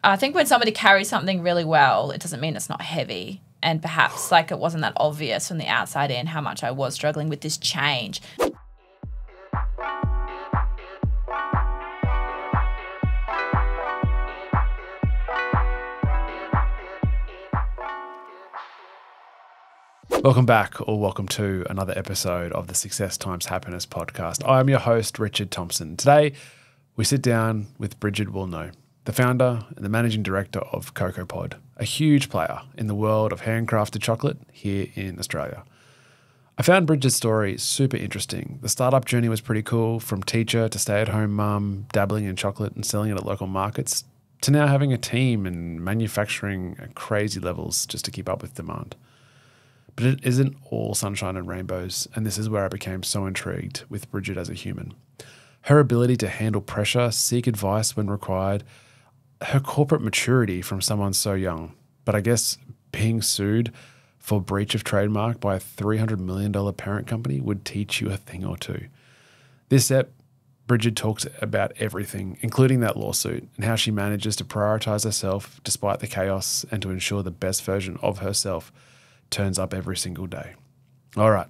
I think when somebody carries something really well, it doesn't mean it's not heavy. And perhaps like it wasn't that obvious from the outside in how much I was struggling with this change. Welcome back, or welcome to another episode of the Success Times Happiness podcast. I'm your host, Richard Thompson. Today, we sit down with Brigid Woolnough, the founder and the managing director of KOKOPOD, a huge player in the world of handcrafted chocolate here in Australia. I found Brigid's story super interesting. The startup journey was pretty cool, from teacher to stay-at-home mum, dabbling in chocolate and selling it at local markets, to now having a team and manufacturing at crazy levels just to keep up with demand. But it isn't all sunshine and rainbows, and this is where I became so intrigued with Brigid as a human. Her ability to handle pressure, seek advice when required, her corporate maturity from someone so young, but I guess being sued for breach of trademark by a $300 million parent company would teach you a thing or two. This ep, Brigid talks about everything, including that lawsuit, and how she manages to prioritize herself despite the chaos and to ensure the best version of herself turns up every single day. All right,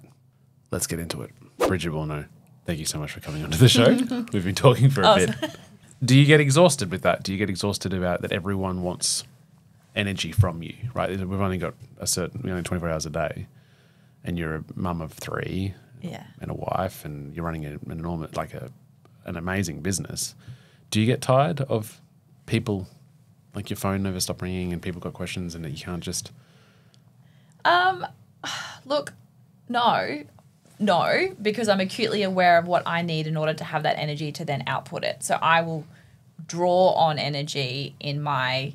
let's get into it. Brigid Woolnough, thank you so much for coming onto the show. We've been talking for a bit. Do you get exhausted with that? Do you get exhausted about that everyone wants energy from you, right? We've only got only 24 hours a day, and you're a mum of three and a wife, and you're running an enormous, an amazing business. Do you get tired of people, like your phone never stop ringing and people got questions and that you can't just... Look, no, because I'm acutely aware of what I need in order to have that energy to then output it. So I will draw on energy in my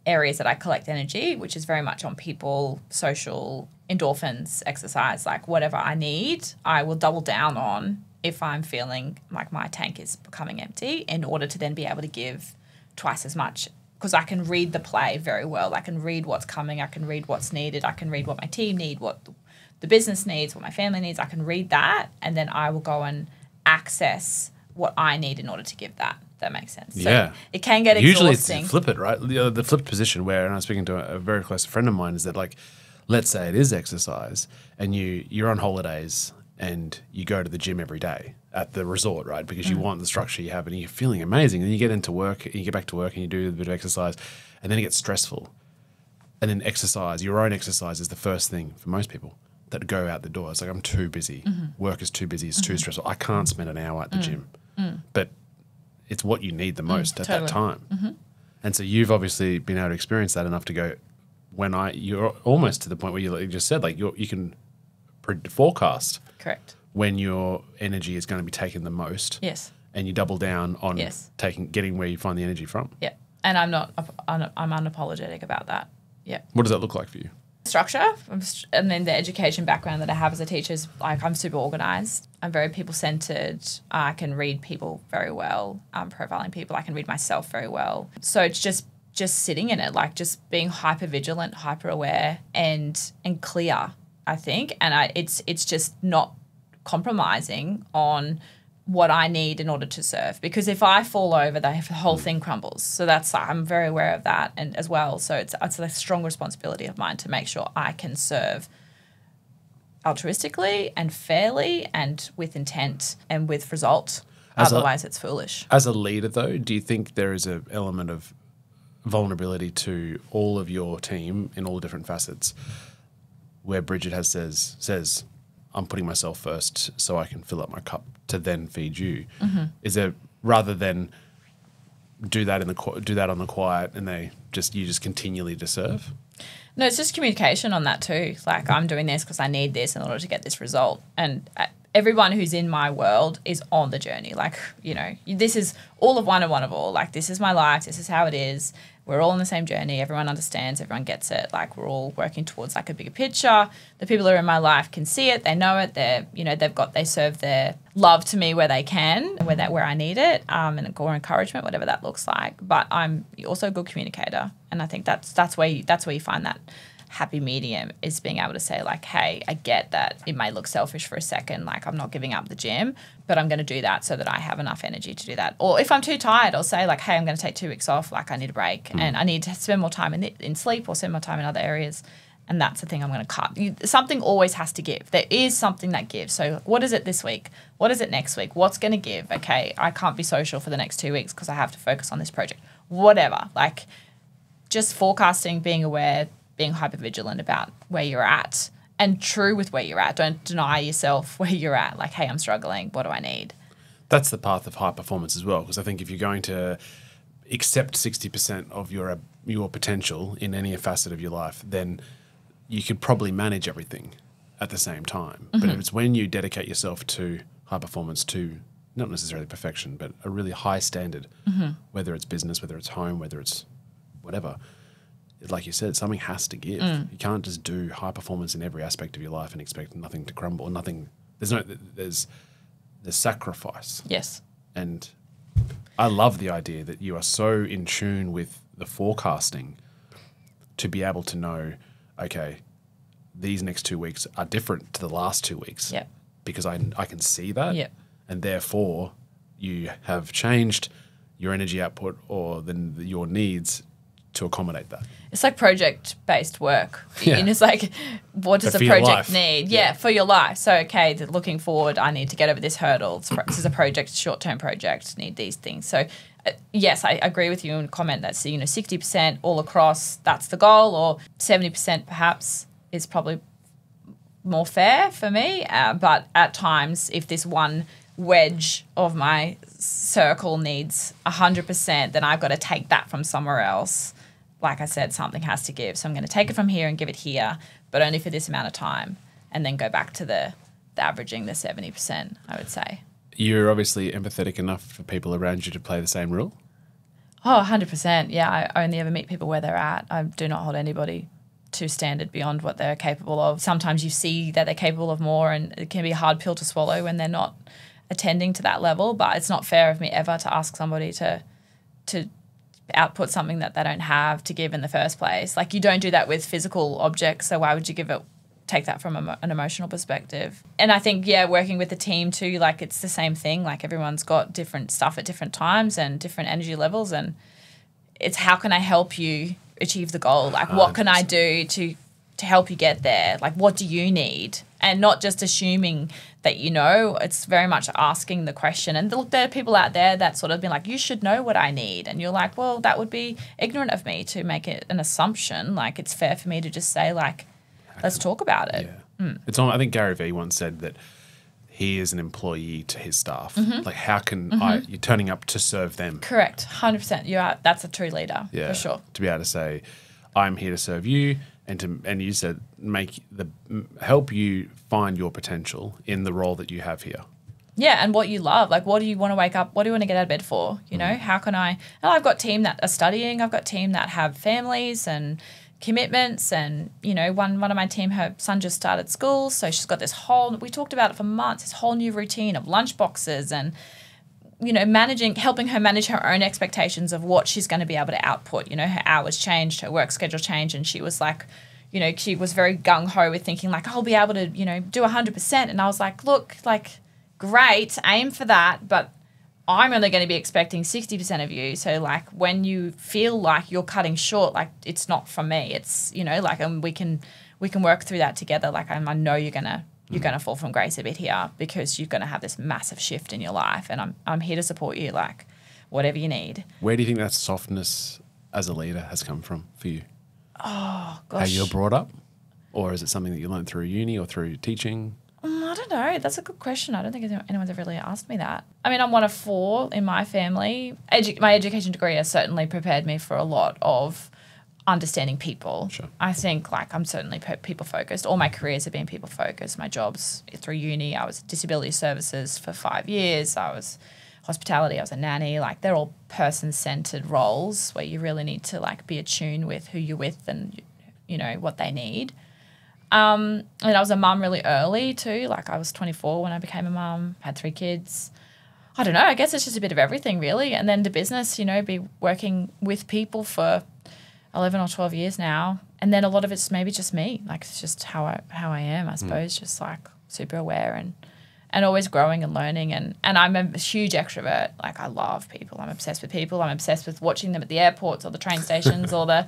areas that I collect energy, which is very much on people, social, endorphins, exercise, like whatever I need, I will double down on if I'm feeling like my tank is becoming empty, in order to then be able to give twice as much. Because I can read the play very well. I can read what's coming. I can read what's needed. I can read what my team need, what the business needs, what my family needs. I can read that, and then I will go and access what I need in order to give that. That makes sense. Yeah. So it can get exhausting. Usually it's flip it, right? The flipped position where, and I was speaking to a very close friend of mine, is that, like, let's say it is exercise and you're on holidays and you go to the gym every day at the resort, right? Because you want the structure you have and you're feeling amazing. And then you get into work and you get back to work and you do a bit of exercise, and then it gets stressful. And then exercise, your own exercise, is the first thing for most people that go out the door. It's like, I'm too busy. Work is too busy. It's too stressful. I can't spend an hour at the gym. But it's what you need the most at that time. And so you've obviously been able to experience that enough to go, you're almost to the point where you just said, like, you can forecast. Correct. When your energy is going to be taken the most. Yes. And you double down on getting where you find the energy from. Yeah. And I'm unapologetic about that. Yeah. What does that look like for you? Structure, and then the education background that I have as a teacher is, like, I'm super organised. I'm very people-centred. I can read people very well. Profiling people, I can read myself very well. So it's just sitting in it, like, just being hyper-vigilant, hyper-aware and clear, I think. And it's just not compromising on what I need in order to serve. Because if I fall over, the whole thing crumbles. So I'm very aware of that, and as well. So it's a strong responsibility of mine to make sure I can serve altruistically and fairly and with intent and with result. Otherwise, it's foolish. As a leader, though, do you think there is an element of vulnerability to all of your team in all the different facets, where Brigid says, I'm putting myself first so I can fill up my cup to then feed you? Is there, rather than do that on the quiet and you just continually to serve? No, it's just communication on that too. Like, I'm doing this because I need this in order to get this result. And everyone who's in my world is on the journey. Like, this is all of one and one of all. Like, this is my life. This is how it is. We're all on the same journey. Everyone understands. Everyone gets it. Like, we're all working towards, like, a bigger picture. The people who are in my life can see it. They know it. They serve their love to me where they can, where I need it, or encouragement, whatever that looks like. But I'm also a good communicator, and I think that's where you find that happy medium is being able to say like, hey, I get that it may look selfish for a second, like I'm not giving up the gym, but I'm going to do that so that I have enough energy to do that. Or if I'm too tired, I'll say like, hey, I'm going to take 2 weeks off, like I need a break and I need to spend more time in sleep or spend more time in other areas. And that's the thing I'm going to cut. Something always has to give. There is something that gives. So what is it this week? What is it next week? What's going to give? Okay, I can't be social for the next 2 weeks because I have to focus on this project. Whatever. Like just forecasting, being aware, being hypervigilant about where you're at and true with where you're at. Don't deny yourself where you're at. Like, hey, I'm struggling. What do I need? That's the path of high performance as well, because I think if you're going to accept 60% of your potential in any facet of your life, then you could probably manage everything at the same time. But if it's when you dedicate yourself to high performance, to not necessarily perfection, but a really high standard, whether it's business, whether it's home, whether it's whatever, like you said, something has to give. You can't just do high performance in every aspect of your life and expect nothing to crumble. There's sacrifice. Yes. And I love the idea that you are so in tune with the forecasting to be able to know, okay, these next 2 weeks are different to the last 2 weeks. Yep. Because I can see that. Yep. And therefore, you have changed your energy output or your needs to accommodate that. It's like project-based work. Yeah. And it's like, what does But a for your project life. need? Yeah, for your life. So, okay, looking forward, I need to get over this hurdle. This is a project, short-term project, need these things. So, yes, I agree with you and comment that, 60% all across, that's the goal, or 70% perhaps is probably more fair for me. But at times, if this one wedge of my circle needs 100%, then I've got to take that from somewhere else. Like I said, something has to give. So I'm going to take it from here and give it here, but only for this amount of time, and then go back to the averaging the 70%, I would say. You're obviously empathetic enough for people around you to play the same rule? Oh, 100%. Yeah, I only ever meet people where they're at. I do not hold anybody to standard beyond what they're capable of. Sometimes you see that they're capable of more, and it can be a hard pill to swallow when they're not attending to that level, but it's not fair of me ever to ask somebody to output something that they don't have to give in the first place. Like, you don't do that with physical objects, so why would you take that from an emotional perspective? And I think, working with the team too, like, it's the same thing. Like, everyone's got different stuff at different times and different energy levels, and it's how can I help you achieve the goal? Like, what can I do to help you get there? Like, what do you need? And not just assuming that it's very much asking the question. And look, there are people out there that sort of been like, you should know what I need. And you're like, well, that would be ignorant of me to make it an assumption. Like, it's fair for me to just say, like, let's talk about it. Yeah. I think Gary Vee once said that he is an employee to his staff. Like, how can you're turning up to serve them. Correct. 100%. That's a true leader, for sure. To be able to say, I'm here to serve you, and you said help you find your potential in the role that you have here. Yeah, and what you love. Like, what do you want to wake up? What do you want to get out of bed for? How can I? And I've got team that are studying. I've got team that have families and commitments. And one of my team, her son just started school, so she's got this whole. We talked about it for months. This whole new routine of lunch boxes and helping her manage her own expectations of what she's going to be able to output. Her hours changed, her work schedule changed, and she was like, she was very gung-ho with thinking like, I'll be able to, do 100%. And I was like, look, like, great, aim for that, but I'm only going to be expecting 60% of you. So, like, when you feel like you're cutting short, like, it's not from me. It's, and we can work through that together. Like, I know you're going to fall from grace a bit here because you're going to have this massive shift in your life, and I'm here to support you, like, whatever you need. Where do you think that softness as a leader has come from for you? Oh, gosh. How you're brought up? Or is it something that you learned through uni or through teaching? I don't know. That's a good question. I don't think anyone's ever really asked me that. I mean, I'm one of 4 in my family. My education degree has certainly prepared me for a lot of understanding people. Sure. I think, like, I'm certainly people-focused. All my careers have been people-focused. My jobs through uni, I was disability services for 5 years. I was hospitality, I was a nanny. Like, they're all person-centered roles where you really need to, like, be attuned with who you're with and, what they need. And I was a mum really early too. Like, I was 24 when I became a mum, had 3 kids. I don't know. I guess it's just a bit of everything, really. And then the business, be working with people for 11 or 12 years now, And then a lot of it's maybe just me. Like, it's just how I am, I suppose, just like super aware and always growing and learning. And I'm a huge extrovert. Like, I love people. I'm obsessed with people. I'm obsessed with watching them at the airports or the train stations or the,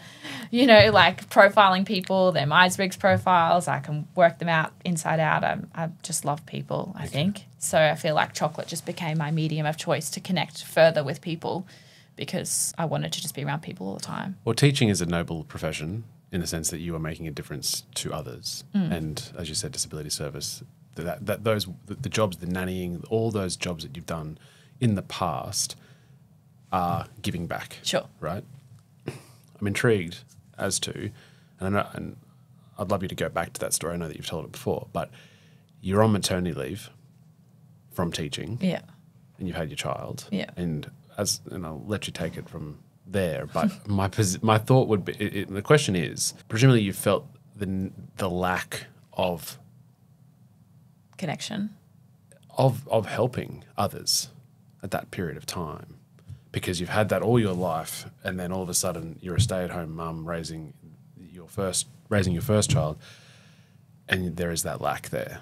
like profiling people, their Myers-Briggs profiles. I can work them out inside out. I just love people, I think. So I feel like chocolate just became my medium of choice to connect further with people because I wanted to just be around people all the time. Well, teaching is a noble profession in the sense that you are making a difference to others. And as you said, disability service, the jobs, the nannying, all those jobs that you've done in the past are giving back. Sure. Right? I'm intrigued as to, and I'd love you to go back to that story. I know that you've told it before, but you're on maternity leave from teaching. Yeah. And you've had your child. Yeah. And I'll let you take it from there. But my thought would be, the question is, presumably you felt the lack of connection of helping others at that period of time, because you've had that all your life, and then all of a sudden you're a stay-at-home mum raising your first child, and there is that lack there.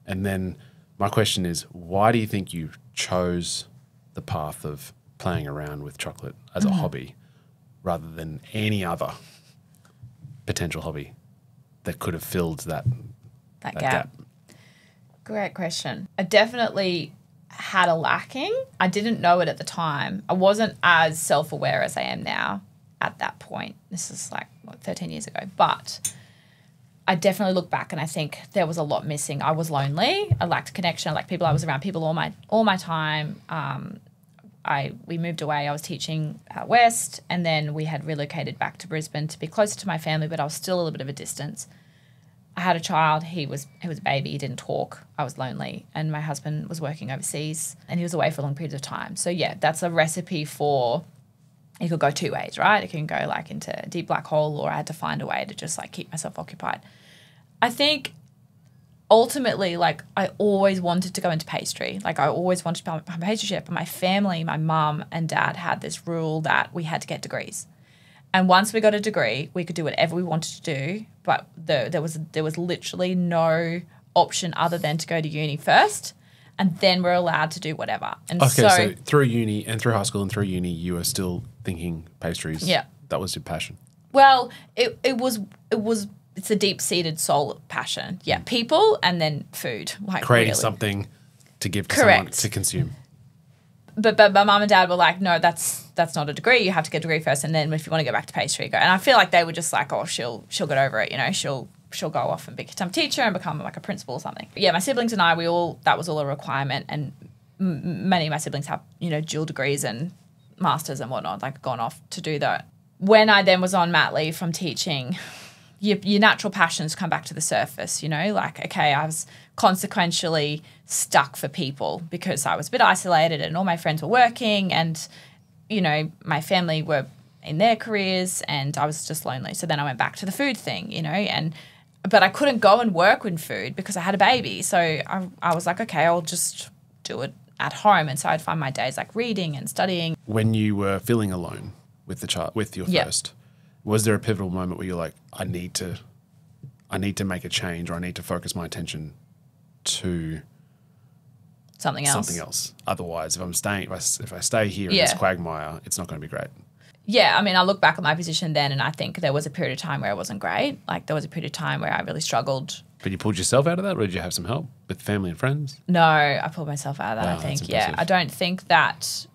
And then my question is, why do you think you chose the path of playing around with chocolate as a hobby rather than any other potential hobby that could have filled that gap? Great question. I definitely had a lacking. I didn't know it at the time. I wasn't as self-aware as I am now at that point. This is 13 years ago. But I definitely look back and I think there was a lot missing. I was lonely. I lacked connection. I lacked people. I was around people all my time. We moved away. I was teaching out west, and then we had relocated back to Brisbane to be closer to my family, but I was still a little bit of a distance. I had a child. He was a baby. He didn't talk. I was lonely, and my husband was working overseas, and he was away for long periods of time. So yeah, that's a recipe for. It could go two ways, right? It can go into a deep black hole, or I had to find a way to just keep myself occupied. I think ultimately, I always wanted to go into pastry. I always wanted to become a pastry chef. But my family, my mum and dad had this rule that we had to get degrees. And once we got a degree, we could do whatever we wanted to do. But there was literally no option other than to go to uni first, and then we're allowed to do whatever. And so through uni and through high school and through uni, you were still thinking pastries. Yeah, that was your passion. Well, it's a deep-seated soul passion. Yeah, people and then food. Creating something to give to someone to consume. But my mum and dad were like, no, that's not a degree. You have to get a degree first, and then if you want to go back to pastry, go. And I feel like they were just oh, she'll get over it. She'll go off and become a teacher and become a principal or something. But yeah, my siblings and I, that was all a requirement, and many of my siblings have dual degrees and masters and whatnot, gone off to do that. When I then was on mat leave from teaching, your natural passions come back to the surface, okay, I was consequentially stuck for people because I was a bit isolated and all my friends were working and, my family were in their careers and I was just lonely. So then I went back to the food thing, but I couldn't go and work with food because I had a baby. So I was like, okay, I'll just do it at home. And so I'd find my days reading and studying. When you were feeling alone with the child, with your first, was there a pivotal moment where you're like, I need to make a change, or I need to focus my attention to something else? Otherwise, if I stay here in this quagmire, it's not going to be great. Yeah, I mean, I look back at my position then and I think there was a period of time where it wasn't great. There was a period of time where I really struggled. But you pulled yourself out of that, or did you have some help with family and friends? No, I pulled myself out of that, I think. Yeah, I don't think that...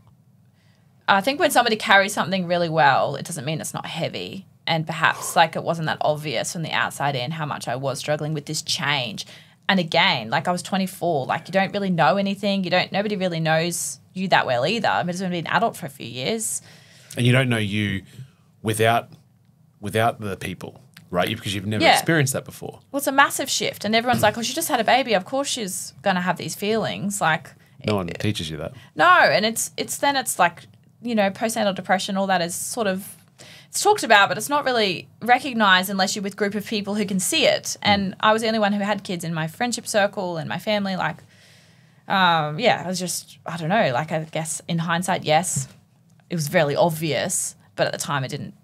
I think when somebody carries something really well, it doesn't mean it's not heavy. And perhaps it wasn't that obvious from the outside in how much I was struggling with this change. And again, I was 24, you don't really know anything. Nobody really knows you that well either. I mean, it's going to be an adult for a few years. And you don't know you without the people, right? Because you've never experienced that before. Well, it's a massive shift. And everyone's like, oh, she just had a baby. Of course she's going to have these feelings. No one teaches you that. No. And it's postnatal depression, all that is sort of, it's talked about, but it's not really recognised unless you're with a group of people who can see it. And I was the only one who had kids in my friendship circle and my family. It was just, I don't know, I guess in hindsight, yes, it was very obvious, but at the time it didn't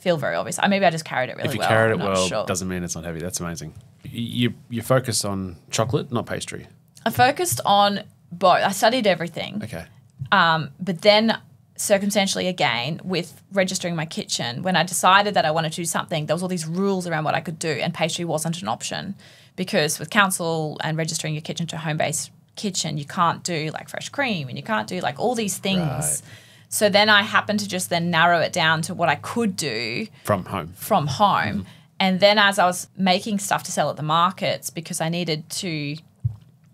feel very obvious. Maybe I just carried it really well. If you carried it I'm not well, sure. doesn't mean it's not heavy. That's amazing. You focus on chocolate, not pastry. I focused on both. I studied everything. Okay. But then circumstantially again, with registering my kitchen, when I decided that I wanted to do something, there was all these rules around what I could do, and pastry wasn't an option because with council and registering your kitchen to a home-based kitchen, you can't do like fresh cream and you can't do like all these things. Right. So then I happened to just then narrow it down to what I could do From home. Mm-hmm. And then as I was making stuff to sell at the markets, because I needed to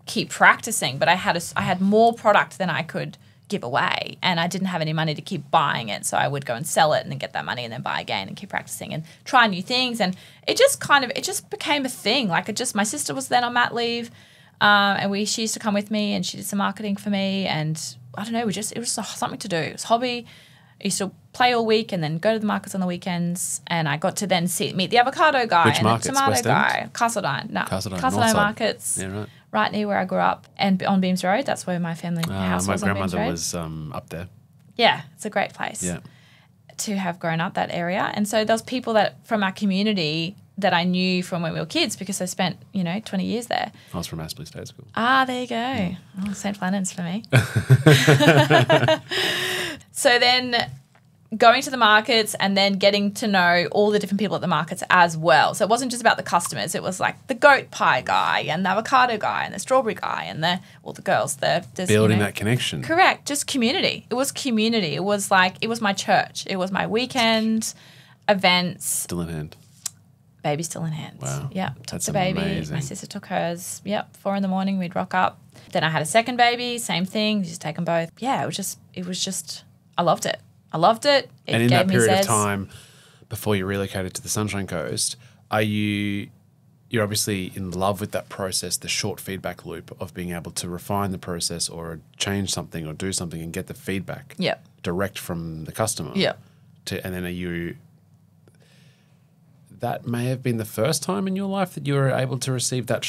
keep practicing, but I had more product than I could give away, and I didn't have any money to keep buying it. So I would go and sell it and then get that money and then buy again and keep practicing and try new things. And it just became a thing. Like my sister was then on mat leave, and she used to come with me and she did some marketing for me. And I don't know, it was something to do. It was a hobby. I used to play all week and then go to the markets on the weekends. And I got to then meet the avocado guy Which and markets? the tomato West guy. End? Castledine. No, Castledine markets. Yeah, Right near where I grew up. And on Beams Road, that's where my family house my was on Beams grandmother Road. was up there. Yeah, it's a great place. Yeah. To have grown up that area. And so there was people that from our community that I knew from when we were kids because I spent, 20 years there. I was from Aspley State School. Ah, there you go. Oh, St. Flannan's for me. So then going to the markets and then getting to know all the different people at the markets as well. So it wasn't just about the customers. It was like the goat pie guy and the avocado guy and the strawberry guy and the girls. Building that connection. Correct. Just community. It was community. It was my church. It was my weekend events. Still in hand. Baby still in hand. Wow. Yep. Took That's the baby. amazing. My sister took hers. Yep. 4 a.m, we'd rock up. Then I had a second baby. Same thing. Just take them both. Yeah. It was just, I loved it. It And in gave that me period of zest. time before you relocated to the Sunshine Coast, you're obviously in love with that process, the short feedback loop of being able to refine the process or change something or do something and get the feedback Yep. direct from the customer. Yep. And then that may have been the first time in your life that you were able to receive that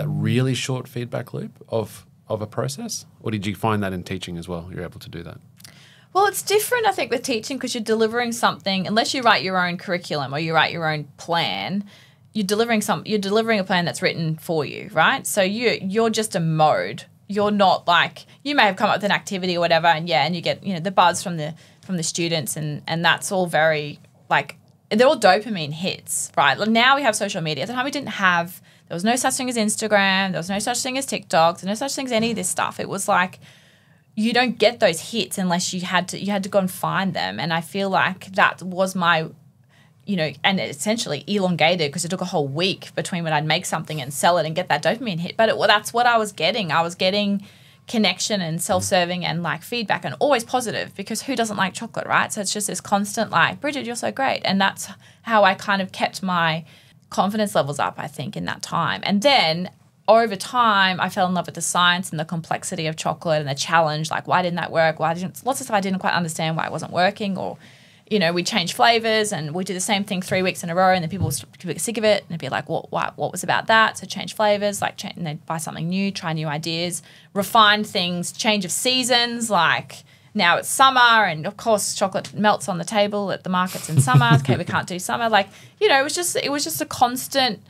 really short feedback loop of a process? Or did you find that in teaching as well? You're able to do that? Well, it's different, I think, with teaching because you're delivering something. Unless you write your own curriculum or you write your own plan, you're delivering a plan that's written for you, right? So you're just a mode. You're not like you may have come up with an activity or whatever, and you get the buzz from the students, and that's all very like they're all dopamine hits, right? Now we have social media. At the time, there was no such thing as Instagram. There was no such thing as TikTok. There was no such thing as any of this stuff. It was like. You don't get those hits unless you had to go and find them. And I feel like that was my, and essentially elongated because it took a whole week between when I'd make something and sell it and get that dopamine hit. But that's what I was getting. I was getting connection and self-serving and like feedback and always positive because who doesn't like chocolate, right? So it's just this constant like, Brigid, you're so great. And that's how I kind of kept my confidence levels up, I think, in that time. And then over time, I fell in love with the science and the complexity of chocolate and the challenge, like why didn't that work? Lots of stuff I didn't quite understand why it wasn't working or, we change flavors and we do the same thing 3 weeks in a row and then people would get sick of it and it'd be like, what was about that? So change flavors, and then buy something new, try new ideas, refine things, change of seasons, like now it's summer and of course chocolate melts on the table at the markets in summer. Okay, we can't do summer. Like, it was just a constant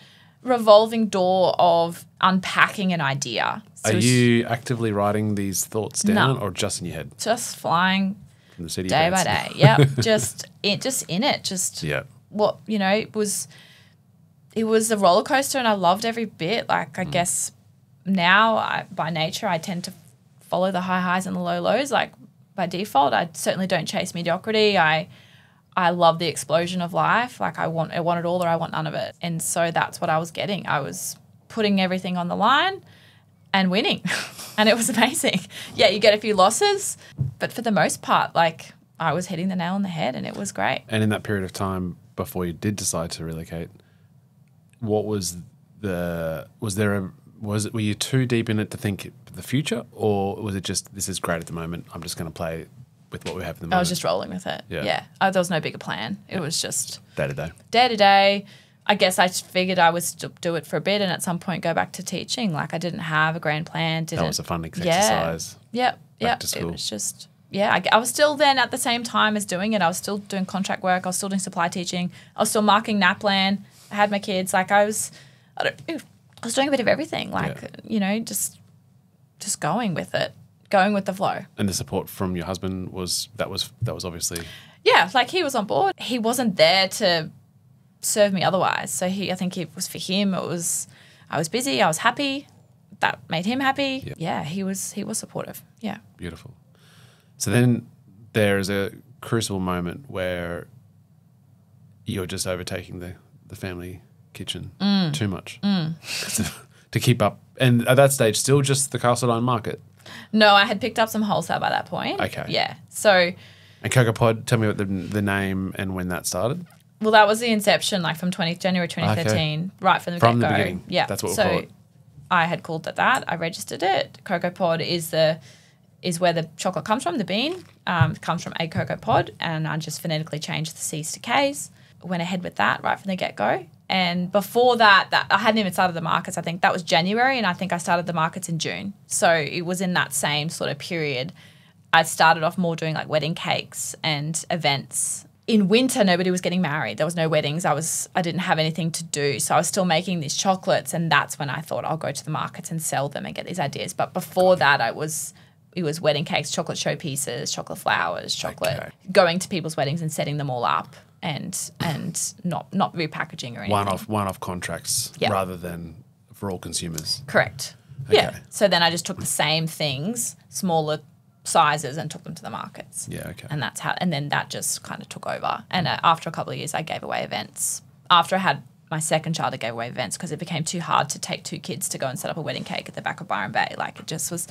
revolving door of unpacking an idea. So Are you actively writing these thoughts down or just in your head? Just flying From the city day beds? by day. Yep. just in it. What, it was a roller coaster and I loved every bit. Like, I guess now by nature, I tend to follow the high highs and the low lows. Like by default, I certainly don't chase mediocrity. I love the explosion of life. Like I want it all or I want none of it. And so that's what I was getting. I was putting everything on the line and winning. And it was amazing. Yeah, you get a few losses, but for the most part, like I was hitting the nail on the head and it was great. And in that period of time before you did decide to relocate, were you too deep in it to think the future or was it just this is great at the moment, I'm just going to play with what we have at the moment? I was just rolling with it. Yeah. There was no bigger plan. It was just day to day. Day to day. I guess I figured I would do it for a bit and at some point go back to teaching. Like I didn't have a grand plan. That was a fun exercise. Yep. Back to school. It was just, yeah, I was still then at the same time as doing it. I was still doing contract work. I was still doing supply teaching. I was still marking NAPLAN. I had my kids. Like I was doing a bit of everything. Like, you know, just going with it, going with the flow. And the support from your husband was obviously. Yeah, like he was on board. He wasn't there to serve me otherwise. So I think it was for him. I was busy. I was happy. That made him happy. Yeah, he was supportive. Yeah. Beautiful. So then there is a crucible moment where you're just overtaking the family kitchen too much to keep up. And at that stage, still just the Castledine market? No, I had picked up some wholesale by that point. Okay. Yeah. So. And KOKOPOD, tell me what the name and when that started. Well, that was the inception, like from January 2013, right from the get-go. From the beginning. Yeah. That's what we'll call it. I had called it that. I registered it. KOKOPOD is where the chocolate comes from, the bean. It comes from a cocoa pod, and I just phonetically changed the C's to K's. Went ahead with that right from the get-go. And before that I hadn't even started the markets. I think that was January, and I think I started the markets in June. So it was in that same sort of period. I started off more doing like wedding cakes and events. In winter, nobody was getting married. There was no weddings. I didn't have anything to do. So I was still making these chocolates, and that's when I thought I'll go to the markets and sell them and get these ideas. But before that, it was wedding cakes, chocolate showpieces, chocolate flowers, going to people's weddings and setting them all up and not repackaging or anything. One-off contracts rather than for all consumers. Correct. Okay. Yeah. So then I just took the same things, smaller sizes, and took them to the markets. Yeah, okay. And then that just kind of took over. And after a couple of years, I gave away events. After I had my second child, I gave away events because it became too hard to take 2 kids to go and set up a wedding cake at the back of Byron Bay. Like it just was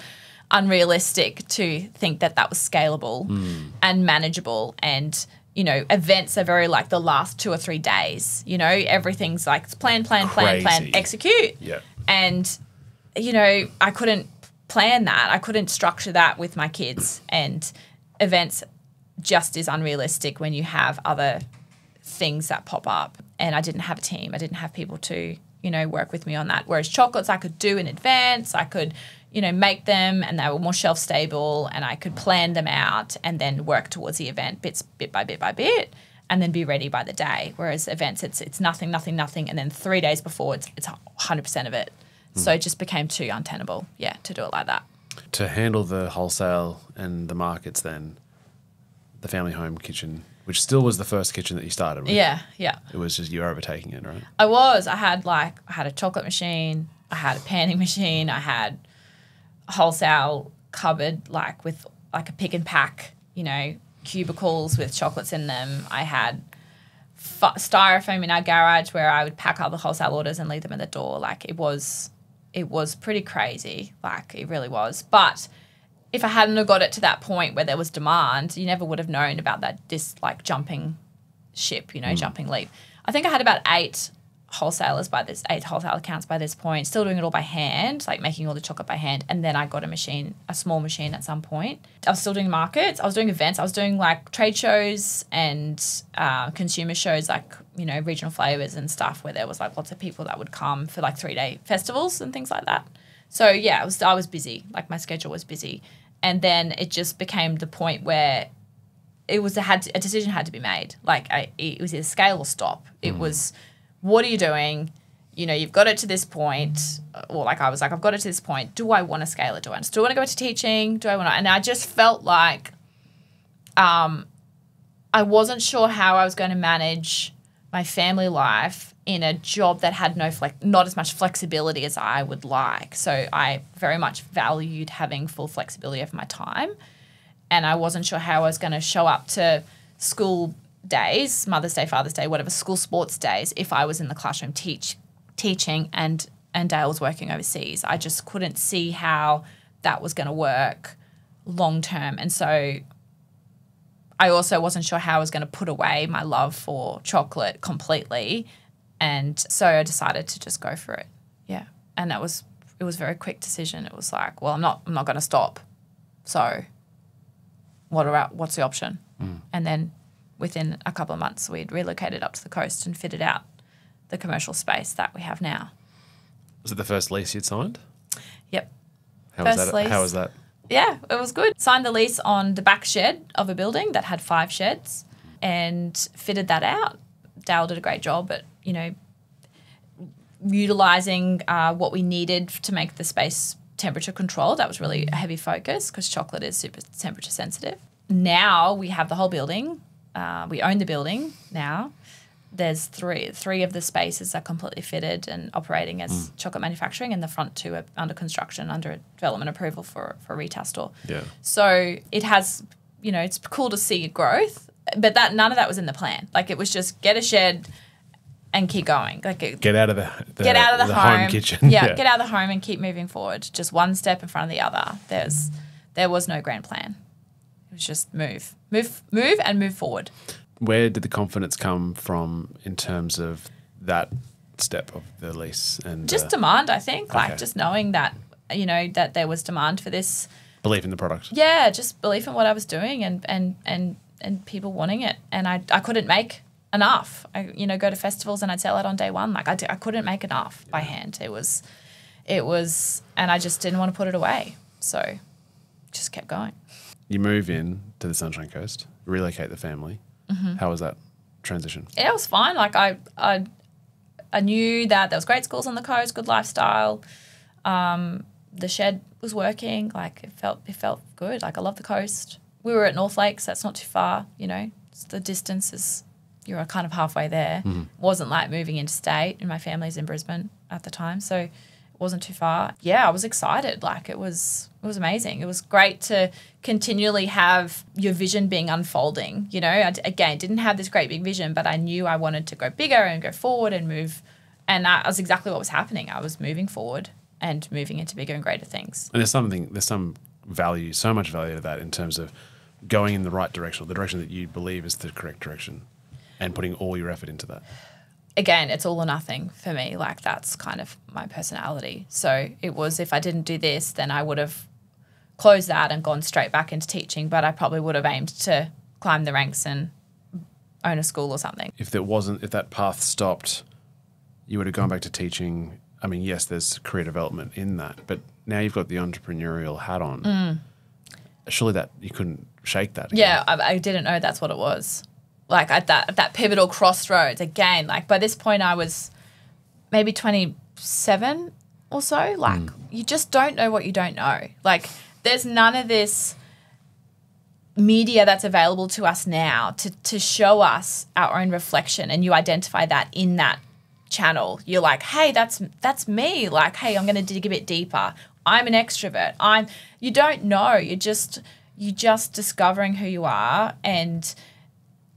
unrealistic to think that was scalable and manageable. And, you know, events are very like the last 2 or 3 days. You know, everything's like it's plan, execute. Yeah. And, you know, I couldn't plan that. I couldn't structure that with my kids, and events just is unrealistic when you have other things that pop up. And I didn't have a team. I didn't have people to, you know, work with me on that. Whereas chocolates I could do in advance. I could, you know, make them, and they were more shelf stable, and I could plan them out and then work towards the event bit by bit, and then be ready by the day. Whereas events, it's nothing, and then 3 days before it's 100% of it. So it just became too untenable, to do it like that. To handle the wholesale and the markets then, the family home kitchen, which still was the first kitchen that you started with. Yeah. It was just you were overtaking it, right? I was. I had a chocolate machine, I had a panning machine, I had a wholesale cupboard with like a pick and pack, you know, cubicles with chocolates in them. I had styrofoam in our garage where I would pack all the wholesale orders and leave them at the door. Like it was pretty crazy. Like it really was. But if I hadn't have got it to that point where there was demand, you never would have known about this like jumping ship, you know, jumping leap. I think I had about 8 wholesale accounts by this point, still doing it all by hand, like making all the chocolate by hand. And then I got a small machine at some point. I was still doing markets. I was doing events. I was doing like trade shows and consumer shows, like, you know, regional flavors and stuff where there was like lots of people that would come for like 3-day festivals and things like that. So yeah, I was busy. Like my schedule was busy. And then it just became the point where a decision had to be made. Like it was either scale or stop. It was, what are you doing? You know, you've got it to this point. Or like I was like, I've got it to this point. Do I want to scale it? Do I still want to go into teaching? Do I want to? And I just felt like I wasn't sure how I was going to manage my family life in a job that had not as much flexibility as I would like. So I very much valued having full flexibility of my time. And I wasn't sure how I was going to show up to school days, Mother's Day, Father's Day, whatever, school sports days, if I was in the classroom teaching and Dale was working overseas. I just couldn't see how that was going to work long term. And so I also wasn't sure how I was going to put away my love for chocolate completely. And so I decided to just go for it. Yeah. And it was a very quick decision. It was like, well, I'm not going to stop. So what's the option? And then within a couple of months, we'd relocated up to the coast and fitted out the commercial space that we have now. Was it the first lease you'd signed? Yep. How was that? Yeah, it was good. Signed the lease on the back shed of a building that had 5 sheds and fitted that out. Dale did a great job at, utilising what we needed to make the space temperature controlled. That was really a heavy focus because chocolate is super temperature sensitive. Now we have the whole building. We own the building now. There's three of the spaces are completely fitted and operating as chocolate manufacturing, and the front 2 are under construction, under development approval for a retail store. Yeah. So it has, it's cool to see growth, but none of that was in the plan. Like, it was just get a shed and keep going. Like, get out of the home kitchen. Yeah, get out of the home and keep moving forward. Just one step in front of the other. There was no grand plan. It was just move and move forward. Where did the confidence come from in terms of that step of the lease? And just demand, I think. Like, just knowing that, that there was demand for this. Belief in the product. Yeah, just belief in what I was doing and people wanting it. And I couldn't make enough. I go to festivals and I'd sell it on day one. Like, I couldn't make enough by hand. It was, and I just didn't want to put it away. So just kept going. You move in to the Sunshine Coast, relocate the family. Mm-hmm. How was that transition? Yeah, it was fine. Like, I knew that there was great schools on the coast, good lifestyle. The shed was working. Like, it felt good. Like, I love the coast. We were at North Lakes. That's not too far. The distance is, you're kind of halfway there. Mm-hmm. It wasn't like moving interstate, and my family's in Brisbane at the time, so it wasn't too far. Yeah, I was excited. Like, it was amazing. It was great to continually have your vision being unfolding. I, again, didn't have this great big vision, but I knew I wanted to go bigger and go forward and move. And that was exactly what was happening. I was moving forward and moving into bigger and greater things. And there's some value, so much value to that in terms of going in the right direction, or the direction that you believe is the correct direction, and putting all your effort into that. Again, it's all or nothing for me. Like, that's kind of my personality. So it was, if I didn't do this, then I would have closed that and gone straight back into teaching, but I probably would have aimed to climb the ranks and own a school or something. If that path stopped, you would have gone back to teaching. I mean, yes, there's career development in that, but now you've got the entrepreneurial hat on. Surely that you couldn't shake that again. Yeah, I didn't know that's what it was. Like, at that pivotal crossroads again. Like, by this point I was maybe 27 or so. Like, you just don't know what you don't know. Like, there's none of this media that's available to us now to show us our own reflection, and you identify that in that channel. You're like, hey, that's me. Like, hey, I'm going to dig a bit deeper. I'm an extrovert. You don't know. You're just discovering who you are. And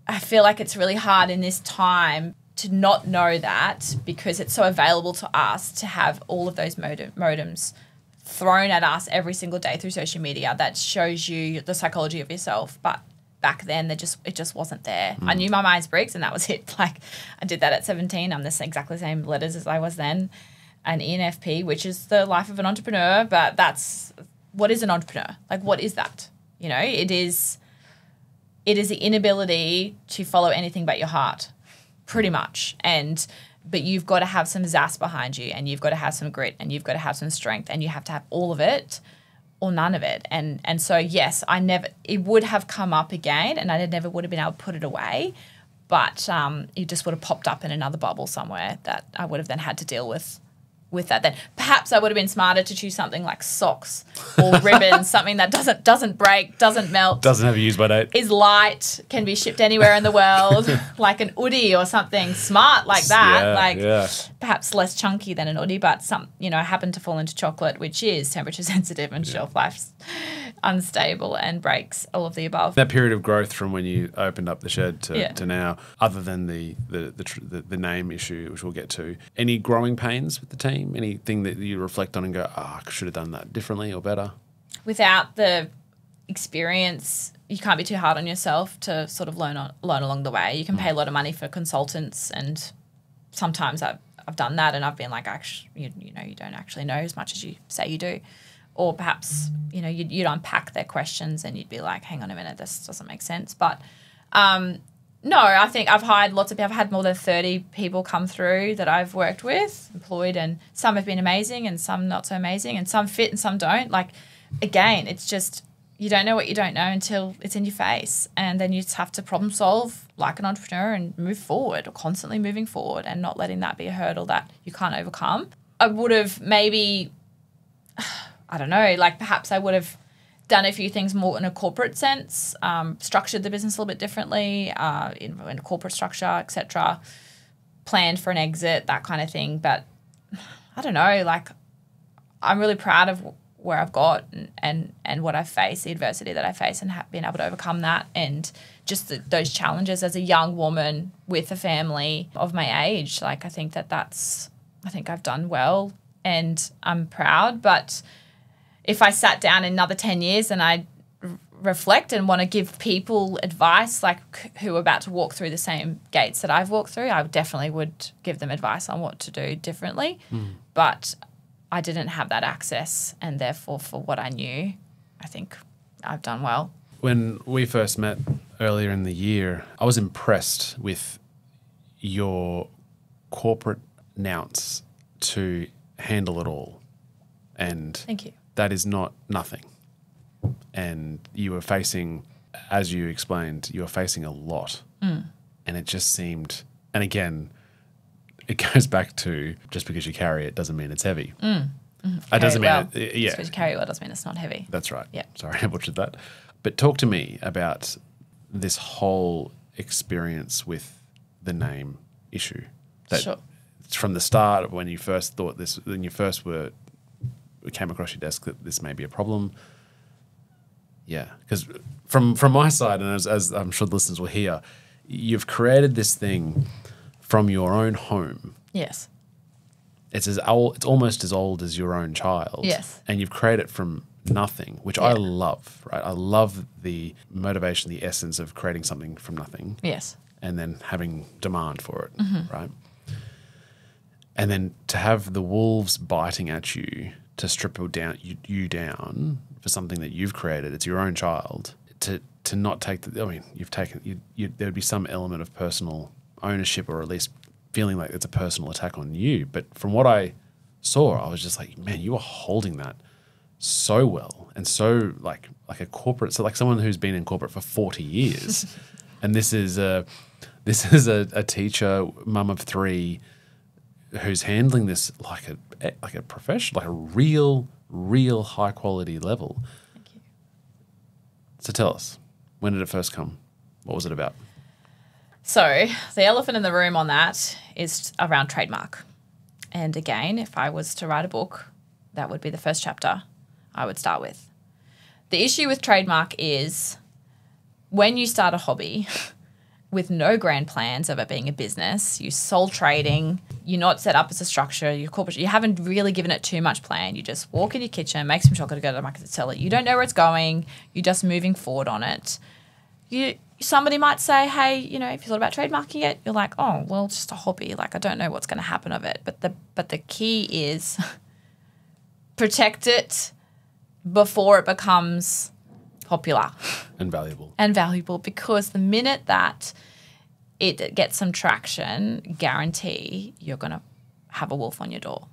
I feel like it's really hard in this time to not know that, because it's so available to us to have all of those modems thrown at us every single day through social media that shows you the psychology of yourself. But back then, it just wasn't there. I knew my Myers-Briggs, and that was it. Like, I did that at 17. I'm exactly the same letters as I was then. An ENFP, which is the life of an entrepreneur, but what is an entrepreneur? Like, what is that? It is the inability to follow anything but your heart, pretty much. But you've got to have some zest behind you, and you've got to have some grit, and you've got to have some strength, and you have to have all of it or none of it. And so, yes, it would have come up again, and I never would have been able to put it away, but it just would have popped up in another bubble somewhere that I would have then had to deal with that. Then perhaps I would have been smarter to choose something like socks or ribbons, something that doesn't break, doesn't melt, doesn't have a use by date, is light, can be shipped anywhere in the world, like an Oodie or something smart like that. Perhaps less chunky than an Oodie, but I happen to fall into chocolate, which is temperature sensitive and shelf life's unstable and breaks, all of the above. That period of growth from when you opened up the shed to now, other than the name issue, which we'll get to, any growing pains with the team? Anything that you reflect on and go, I should have done that differently or better? Without the experience, you can't be too hard on yourself to sort of learn along the way. You can pay a lot of money for consultants, and sometimes I've done that, and I've been like, actually, you don't actually know as much as you say you do. Or perhaps, you'd unpack their questions and you'd be like, hang on a minute, this doesn't make sense. But no, I think I've hired lots of people. I've had more than 30 people come through that I've worked with, employed, and some have been amazing and some not so amazing, and some fit and some don't. Like, again, it's just you don't know what you don't know until it's in your face. And then you just have to problem solve like an entrepreneur and move forward, or constantly moving forward and not letting that be a hurdle that you can't overcome. I would have maybe, I don't know, like perhaps I would have done a few things more in a corporate sense, structured the business a little bit differently, in a corporate structure, etc., planned for an exit, that kind of thing. But I don't know, like I'm really proud of where I've got and what I've faced, the adversity that I face, and been able to overcome that, and just those challenges as a young woman with a family of my age. Like I think I think I've done well and I'm proud. But if I sat down in another 10 years and I reflect and want to give people advice, like who are about to walk through the same gates that I've walked through, I definitely would give them advice on what to do differently. But I didn't have that access, and therefore for what I knew, I think I've done well. When we first met earlier in the year, I was impressed with your corporate nous to handle it all. And thank you. That is not nothing. And you were facing, as you explained, you were facing a lot. And it just seemed, and again, it goes back to just because you carry it doesn't mean it's heavy. It doesn't mean, well. yeah. Just because you carry it well doesn't mean it's not heavy. That's right. Yeah. Sorry, I butchered that. But talk to me about this whole experience with the name issue. Sure. From the start of when you first thought this, when you first came across your desk that this may be a problem. Yeah, because from my side, and as I'm sure the listeners will hear, you've created this thing from your own home. Yes. It's almost as old as your own child. Yes. And you've created it from nothing, which I love, right? I love the motivation, the essence of creating something from nothing. Yes. And then having demand for it, right? And then to have the wolves biting at you to strip you down for something that you've created, it's your own child, to not take you've taken, there would be some element of personal ownership, or at least feeling like it's a personal attack on you. But from what I saw, I was just like, man, you are holding that so well, and so like a corporate, so like someone who's been in corporate for 40 years. And this is a teacher, mum of 3, who's handling this like a professional, like a real high quality level. Thank you. So tell us, when did it first come? What was it about? So the elephant in the room on that is around trademark. And again, if I was to write a book, that would be the first chapter I would start with. The issue with trademark is when you start a hobby with no grand plans of it being a business, you sole trading, you're not set up as a structure, you're corporate, you haven't really given it too much plan. You just walk in your kitchen, make some chocolate, go to the market to sell it. You don't know where it's going. You're just moving forward on it. Somebody might say, hey, if you thought about trademarking it, you're like, oh, well, it's just a hobby. Like, I don't know what's going to happen of it. But the key is protect it before it becomes popular. And valuable. And valuable, because the minute that it gets some traction, guarantee you're going to have a wolf on your door.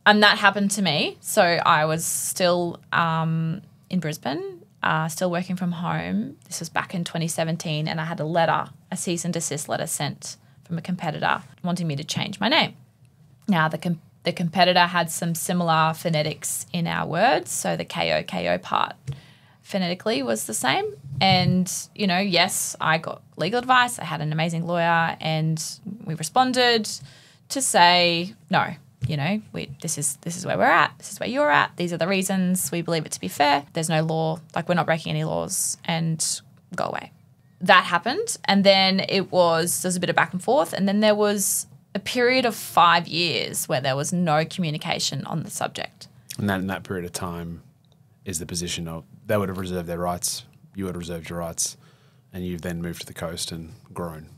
And that happened to me. So I was still in Brisbane, still working from home. This was back in 2017, and I had a cease and desist letter sent from a competitor wanting me to change my name. Now, the competitor had some similar phonetics in our words, so the KO part phonetically was the same. And, yes, I got legal advice. I had an amazing lawyer, and we responded to say, no, this is where we're at. This is where you're at. These are the reasons. We believe it to be fair. There's no law. Like, we're not breaking any laws, and go away. That happened. And then there was a bit of back and forth. And then there was a period of 5 years where there was no communication on the subject. And that in that period of time is the position of they would have reserved their rights, you would have reserved your rights, and you've then moved to the coast and grown.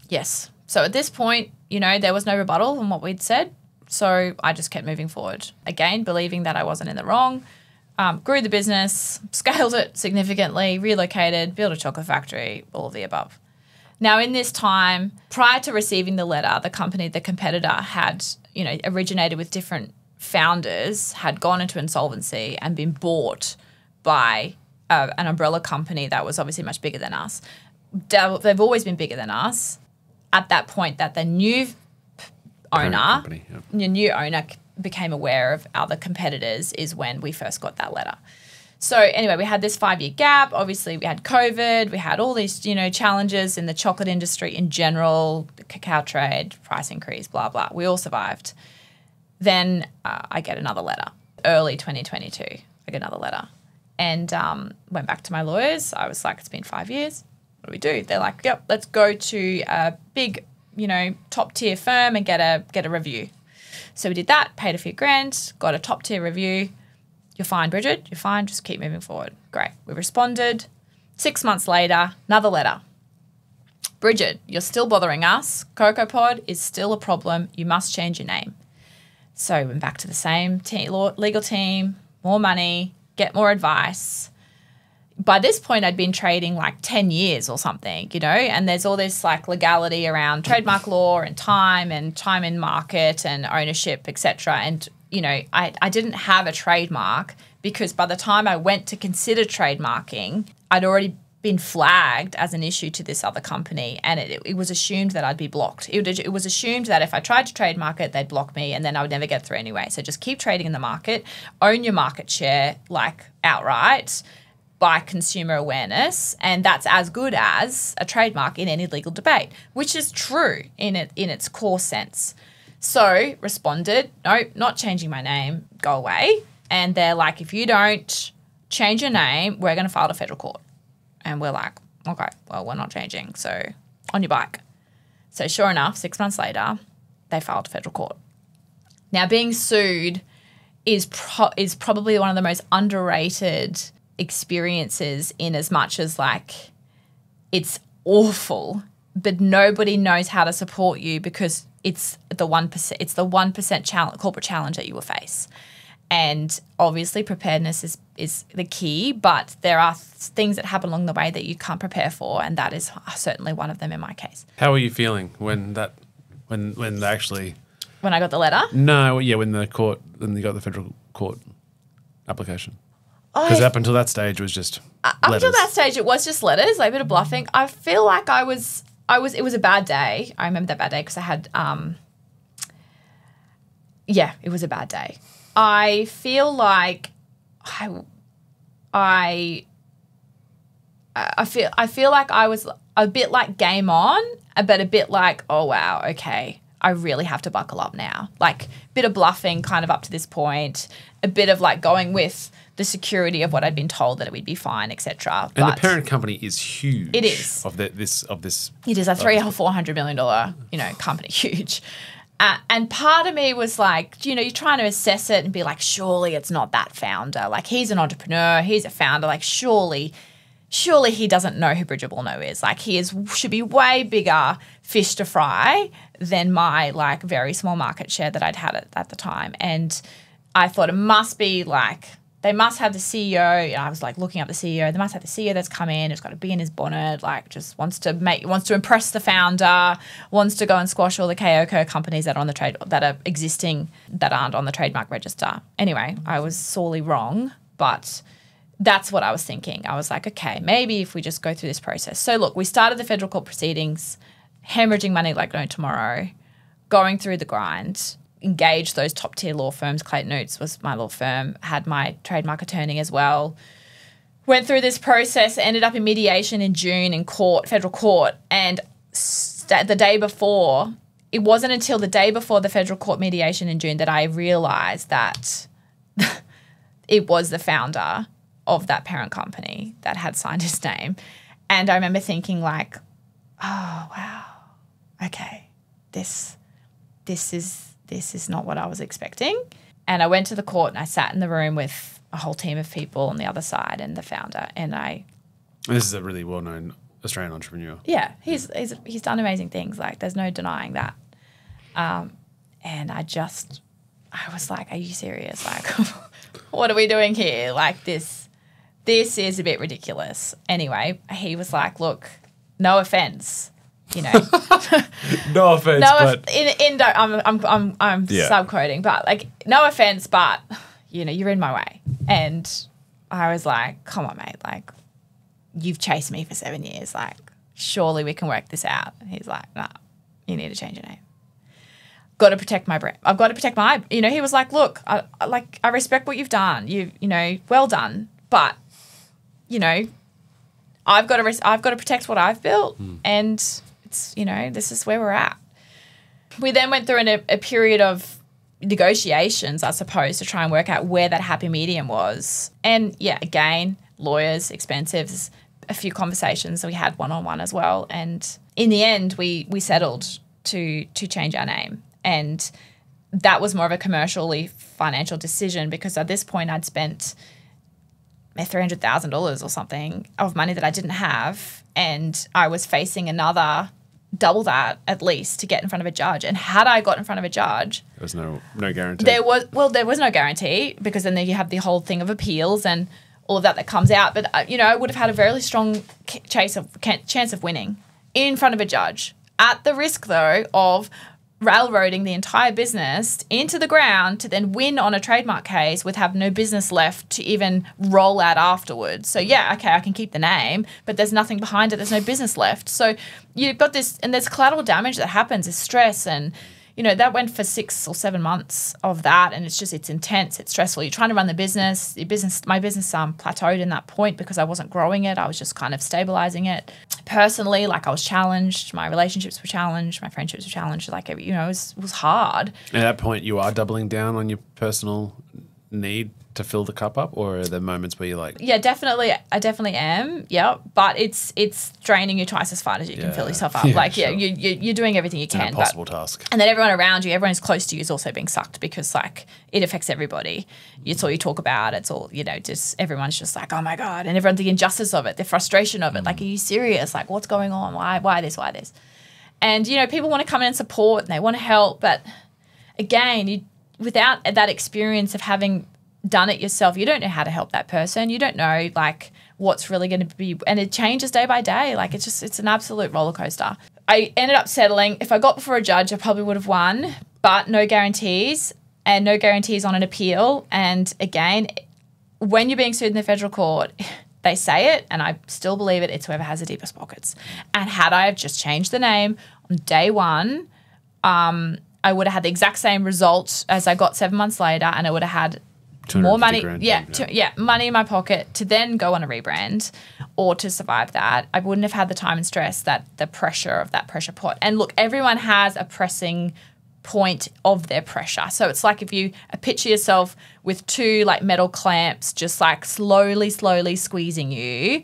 Yes. So at this point, there was no rebuttal on what we'd said. So I just kept moving forward. Again, believing that I wasn't in the wrong. Grew the business, scaled it significantly, relocated, built a chocolate factory, all of the above. Now, in this time, prior to receiving the letter, the competitor had, originated with different founders had gone into insolvency and been bought by an umbrella company that was obviously much bigger than us. They've always been bigger than us. At that point, that the new owner, the new owner became aware of other competitors is when we first got that letter. So anyway, we had this 5-year gap. Obviously, we had COVID. We had all these, challenges in the chocolate industry in general, the cacao trade, price increase, blah, blah. We all survived. Then I get another letter. Early 2022, I get another letter. And went back to my lawyers. I was like, it's been 5 years. What do we do? They're like, yep, let's go to a big, top tier firm and get a review. So we did that, paid a few grand, got a top tier review. You're fine, Brigid. You're fine. Just keep moving forward. Great. We responded. 6 months later, another letter. Brigid, you're still bothering us. KOKOPOD is still a problem. You must change your name. So we went back to the same legal team, more money, get more advice. By this point, I'd been trading like 10 years or something, and there's all this like legality around trademark law and time in market and ownership, etc. And, I didn't have a trademark because by the time I went to consider trademarking, I'd already been flagged as an issue to this other company, and it was assumed that I'd be blocked. It was assumed that if I tried to trademark it, they'd block me and then I would never get through anyway. So just keep trading in the market, own your market share like outright, by consumer awareness, and that's as good as a trademark in any legal debate, which is true in its core sense. So responded, no, not changing my name, go away. And they're like, if you don't change your name, we're going to file to federal court. And we're like, okay, well, we're not changing, so on your bike. So sure enough, 6 months later, they filed to federal court. Now, being sued is probably one of the most underrated experiences, in as much as like it's awful, but nobody knows how to support you because it's the 1% corporate challenge that you will face. And obviously preparedness is the key, but there are things that happen along the way that you can't prepare for, and that is certainly one of them in my case. How were you feeling when they actually... When I got the letter? No, yeah, when you got the federal court application. Because up until that stage, it was just letters. Up until that stage, it was just letters, like a bit of bluffing. I feel like it was a bad day. I remember that bad day because I had, it was a bad day. I feel like I feel like I was a bit like game on, but a bit like, oh, wow, okay, I really have to buckle up now. Like a bit of bluffing kind of up to this point, a bit of like going with the security of what I'd been told that it would be fine, etc. And the parent company is huge. It is. Of this. It is a $300-400 million, company, huge. And part of me was like, you're trying to assess it and be like, surely it's not that founder. Like, he's an entrepreneur, he's a founder. Like, surely he doesn't know who Brigid Woolnough is. Like, should be way bigger fish to fry than my like very small market share that I'd had at the time. And I thought it must be like, they must have the CEO. I was like looking up the CEO. They must have the CEO that's come in. It's got to be in his bonnet. Like, just wants to impress the founder. Wants to go and squash all the KOKO companies that are on the trade, that are existing, that aren't on the trademark register. Anyway, I was sorely wrong, but that's what I was thinking. I was like, okay, maybe if we just go through this process. So look, we started the federal court proceedings, hemorrhaging money like no tomorrow, going through the grind. Engaged those top tier law firms. Clayton Oates was my law firm, had my trademark attorney as well. Went through this process, ended up in mediation in June in federal court. And the day before, it wasn't until the day before the federal court mediation in June that I realised that it was the founder of that parent company that had signed his name. And I remember thinking like, oh, wow, okay, this is not what I was expecting. And I went to the court and I sat in the room with a whole team of people on the other side and the founder. And this is a really well-known Australian entrepreneur. Yeah, he's done amazing things. Like, there's no denying that. And I was like, are you serious? Like, what are we doing here? Like, this is a bit ridiculous. Anyway, he was like, look, no offense, you know. No offense, but I'm subquoting, but like, no offense, but you know, you're in my way. And I was like, come on, mate, like, you've chased me for 7 years, like, surely we can work this out. And he's like, nah, you need to change your name. Got to protect my brand. I've got to protect my, you know, he was like, look, I respect what you've done. You know, well done. But, you know, I've got to protect what I've built. And it's, you know, this is where we're at. We then went through a period of negotiations, I suppose, to try and work out where that happy medium was. And yeah, again, lawyers, expensive, a few conversations. We had one-on-one as well. And in the end, we settled to change our name. And that was more of a commercially financial decision, because at this point I'd spent $300,000 or something of money that I didn't have, and I was facing another double that at least to get in front of a judge. And had I got in front of a judge, there was no guarantee. There was no guarantee, because then you have the whole thing of appeals and all of that comes out. But you know, I would have had a very strong chance of winning in front of a judge, at the risk though of railroading the entire business into the ground to then win on a trademark case with have no business left to even roll out afterwards. So yeah, okay, I can keep the name, but there's nothing behind it. There's no business left. So you've got this, and there's collateral damage that happens, is stress. And, you know, that went for 6 or 7 months of that. And it's intense. It's stressful. You're trying to run the business. My business plateaued in that point because I wasn't growing it. I was just kind of stabilizing it. Personally, like, I was challenged. My relationships were challenged. My friendships were challenged. Like, you know, it was hard. And at that point, you are doubling down on your personal need to fill the cup up, or are there moments where you're like, yeah, definitely, I definitely am, yeah, but it's draining you twice as far as you can fill yourself up. Sure. You're doing everything you can. It's an impossible task. And then everyone around you, everyone who's close to you is also being sucked, because like it affects everybody. It's all you talk about. It's all, you know, just everyone's just like, oh my God, and everyone's the injustice of it, the frustration of it. Like, are you serious? Like, what's going on? Why this? And you know, people want to come in and support and they want to help, but again, without that experience of having done it yourself, you don't know how to help that person. You don't know like what's really going to be, and it changes day by day. Like, it's an absolute roller coaster. I ended up settling. If I got before a judge, I probably would have won, but no guarantees, and no guarantees on an appeal. And again, when you're being sued in the federal court, they say it, and I still believe it, it's whoever has the deepest pockets. And had I have just changed the name on day one, I would have had the exact same result as I got 7 months later, and I would have had more money, money in my pocket to then go on a rebrand or to survive that. I wouldn't have had the time and stress that the pressure of that pressure pot. And look, everyone has a pressing point of their pressure. So it's like if you picture yourself with 2 like metal clamps just like slowly squeezing you,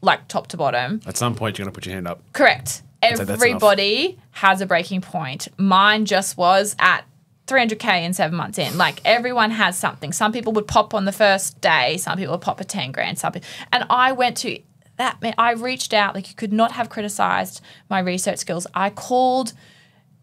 like top to bottom. At some point, you're going to put your hand up. Correct. Everybody has a breaking point. Mine just was at 300K in 7 months in. Like, everyone has something. Some people would pop on the first day. Some people would pop at 10 grand. And I went to that. I reached out. Like, you could not have criticized my research skills. I called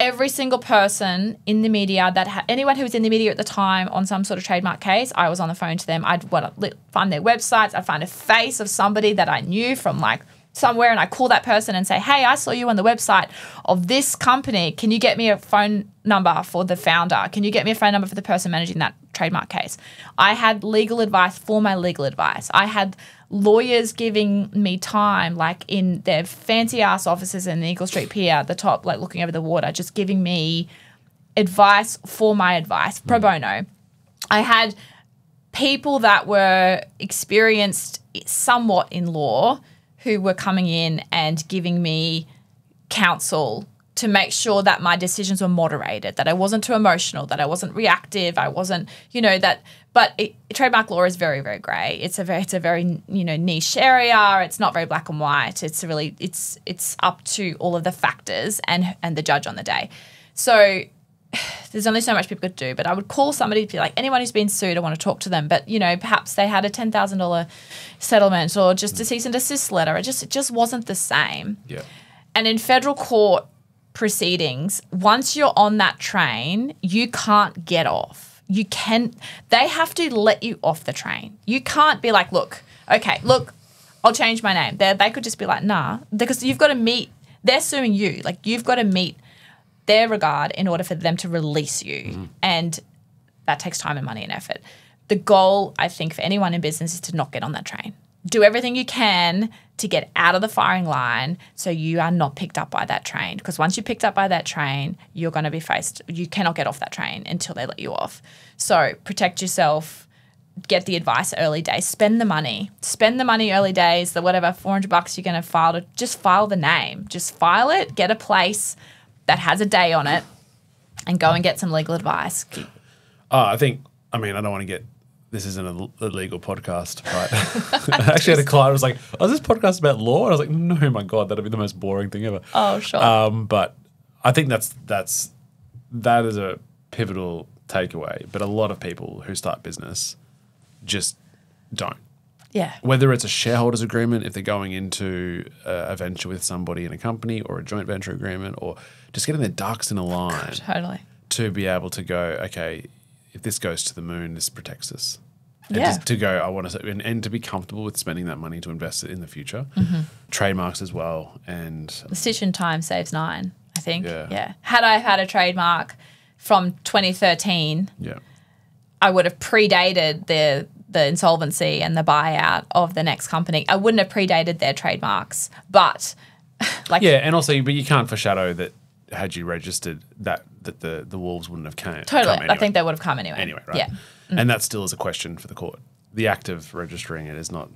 every single person in the media anyone who was in the media at the time on some sort of trademark case. I was on the phone to them. I'd find their websites. I'd find a face of somebody that I knew from like somewhere, and I call that person and say, hey, I saw you on the website of this company. Can you get me a phone number for the founder? Can you get me a phone number for the person managing that trademark case? I had legal advice for my legal advice. I had lawyers giving me time, like in their fancy ass offices in the Eagle Street Pier at the top, like looking over the water, just giving me advice for my advice, pro bono. I had people that were experienced somewhat in law who were coming in and giving me counsel to make sure that my decisions were moderated, that I wasn't too emotional, that I wasn't reactive, I wasn't, you know, that. But trademark law is very, very grey. It's a very you know, niche area. It's not very black and white. It's really it's up to all of the factors and the judge on the day. So there's only so much people could do, but I would call somebody to be like, anyone who's been sued, I want to talk to them. But, you know, perhaps they had a $10,000 settlement or just a cease and desist letter. It just wasn't the same. Yeah. And in federal court proceedings, once you're on that train, you can't get off. They have to let you off the train. You can't be like, look, I'll change my name. They could just be like, nah, because you've got to meet They're suing you. Like, you've got to meet their regard in order for them to release you. And that takes time and money and effort. The goal, I think, for anyone in business is to not get on that train. Do everything you can to get out of the firing line so you are not picked up by that train. Because once you're picked up by that train, you cannot get off that train until they let you off. So protect yourself, get the advice early days, spend the money early days, the whatever, $400 you're going to file to just file the name. Just file it, get a place that has a day on it, and go and get some legal advice. I don't want to get, this isn't a legal podcast, but I actually had a client who was like, oh, is this podcast about law? And I was like, no, my God, that'd be the most boring thing ever. Oh, sure. But I think that is a pivotal takeaway. But a lot of people who start business just don't. Yeah. Whether it's a shareholders agreement, if they're going into a venture with somebody in a company, or a joint venture agreement, or just getting their ducks in a line. Totally. To be able to go, okay, if this goes to the moon, this protects us. And Yeah. just to go, I want to, and to be comfortable with spending that money to invest it in the future. Trademarks as well. And The stitch in time saves 9, I think. Yeah. Had I had a trademark from 2013, yeah. I would have predated the insolvency and the buyout of the next company. I wouldn't have predated their trademarks, but And also, but you can't foreshadow that had you registered that the wolves wouldn't have come. Totally. Come anyway. I think they would have come anyway. Anyway, right? Yeah. And that still is a question for the court. The act of registering it is not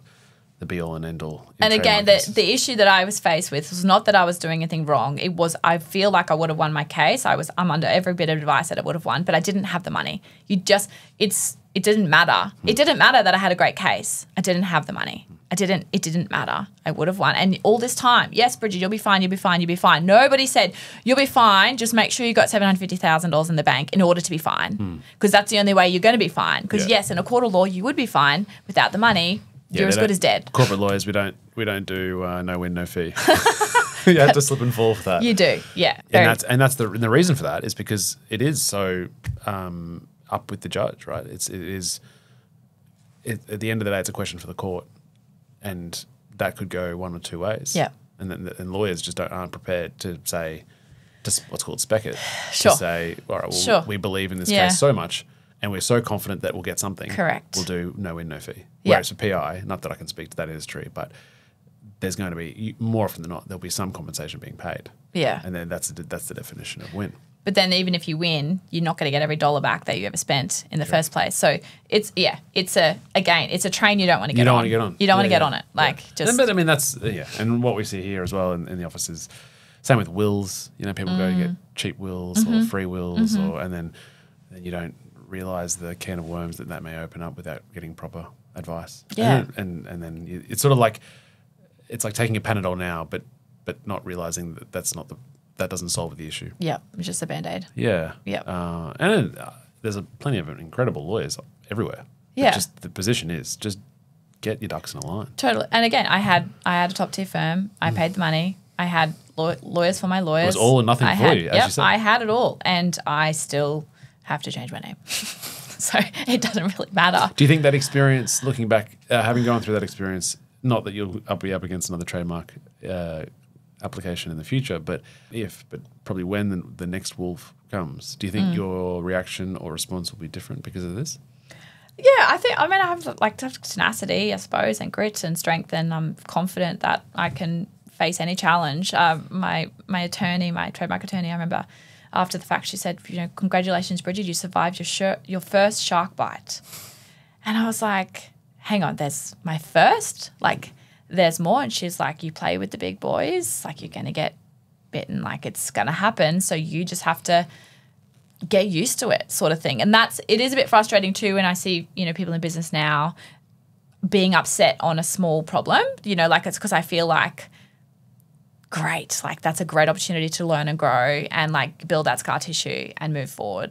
the be all and end all. And again, the issue that I was faced with was not that I was doing anything wrong. It was, I feel like I would have won my case. I'm under every bit of advice that I would have won, but I didn't have the money. It didn't matter. It didn't matter that I had a great case. I didn't have the money. It didn't matter. I would have won. And all this time, yes, Brigid, you'll be fine, you'll be fine, you'll be fine. Nobody said, you'll be fine, just make sure you got $750,000 in the bank in order to be fine. Because that's the only way you're going to be fine. Because yes, in a court of law, you would be fine. Without the money, you're as good as dead. Corporate lawyers, we don't do no win, no fee. You have to slip and fall for that. You do, yeah. And that's the reason for that is because it is so up with the judge, right? At the end of the day, it's a question for the court, and that could go one or two ways. Yeah. And lawyers just aren't prepared to say, just what's called spec it. Sure. To say, all right, well, we believe in this case so much, and we're so confident that we'll get something. Correct. We'll do no win, no fee. Yeah. Whereas for PI, not that I can speak to that industry, but there's going to be, more often than not, there'll be some compensation being paid. Yeah. And then that's the definition of win. But then even if you win, you're not going to get every dollar back that you ever spent in the first place. So it's a train you don't want to get on. You don't want to get on. You don't want to get on it. But I mean, that's, and what we see here as well in the office is same with wills. People go to get cheap wills or free wills, and then you don't realize the can of worms that may open up without getting proper advice. Yeah. And then it's sort of like, it's like taking a Panadol now, but not realizing that that doesn't solve the issue. Yeah, it's just a Band-Aid. Yeah. Yeah. And there's plenty of incredible lawyers everywhere. Yeah. But just the position is just get your ducks in a line. Totally. And again, I had a top tier firm. I paid the money. I had lawyers for my lawyers. It was all or nothing for you, as you said. I had it all, and I still have to change my name. So it doesn't really matter. Do you think that experience, looking back, having gone through that experience, not that you'll be up against another trademark application in the future, but probably when the next wolf comes, do you think your reaction or response will be different because of this? Yeah, I have tenacity, I suppose, and grit and strength, and I'm confident that I can face any challenge. My attorney, my trademark attorney, I remember after the fact, she said, congratulations, Brigid, you survived your first shark bite. And I was like, hang on, there's my first? There's more. And she's like, you play with the big boys, you're going to get bitten, it's going to happen. So you just have to get used to it, sort of thing. And it is a bit frustrating too when I see, people in business now being upset on a small problem, it's because I feel like, great, that's a great opportunity to learn and grow and build that scar tissue and move forward.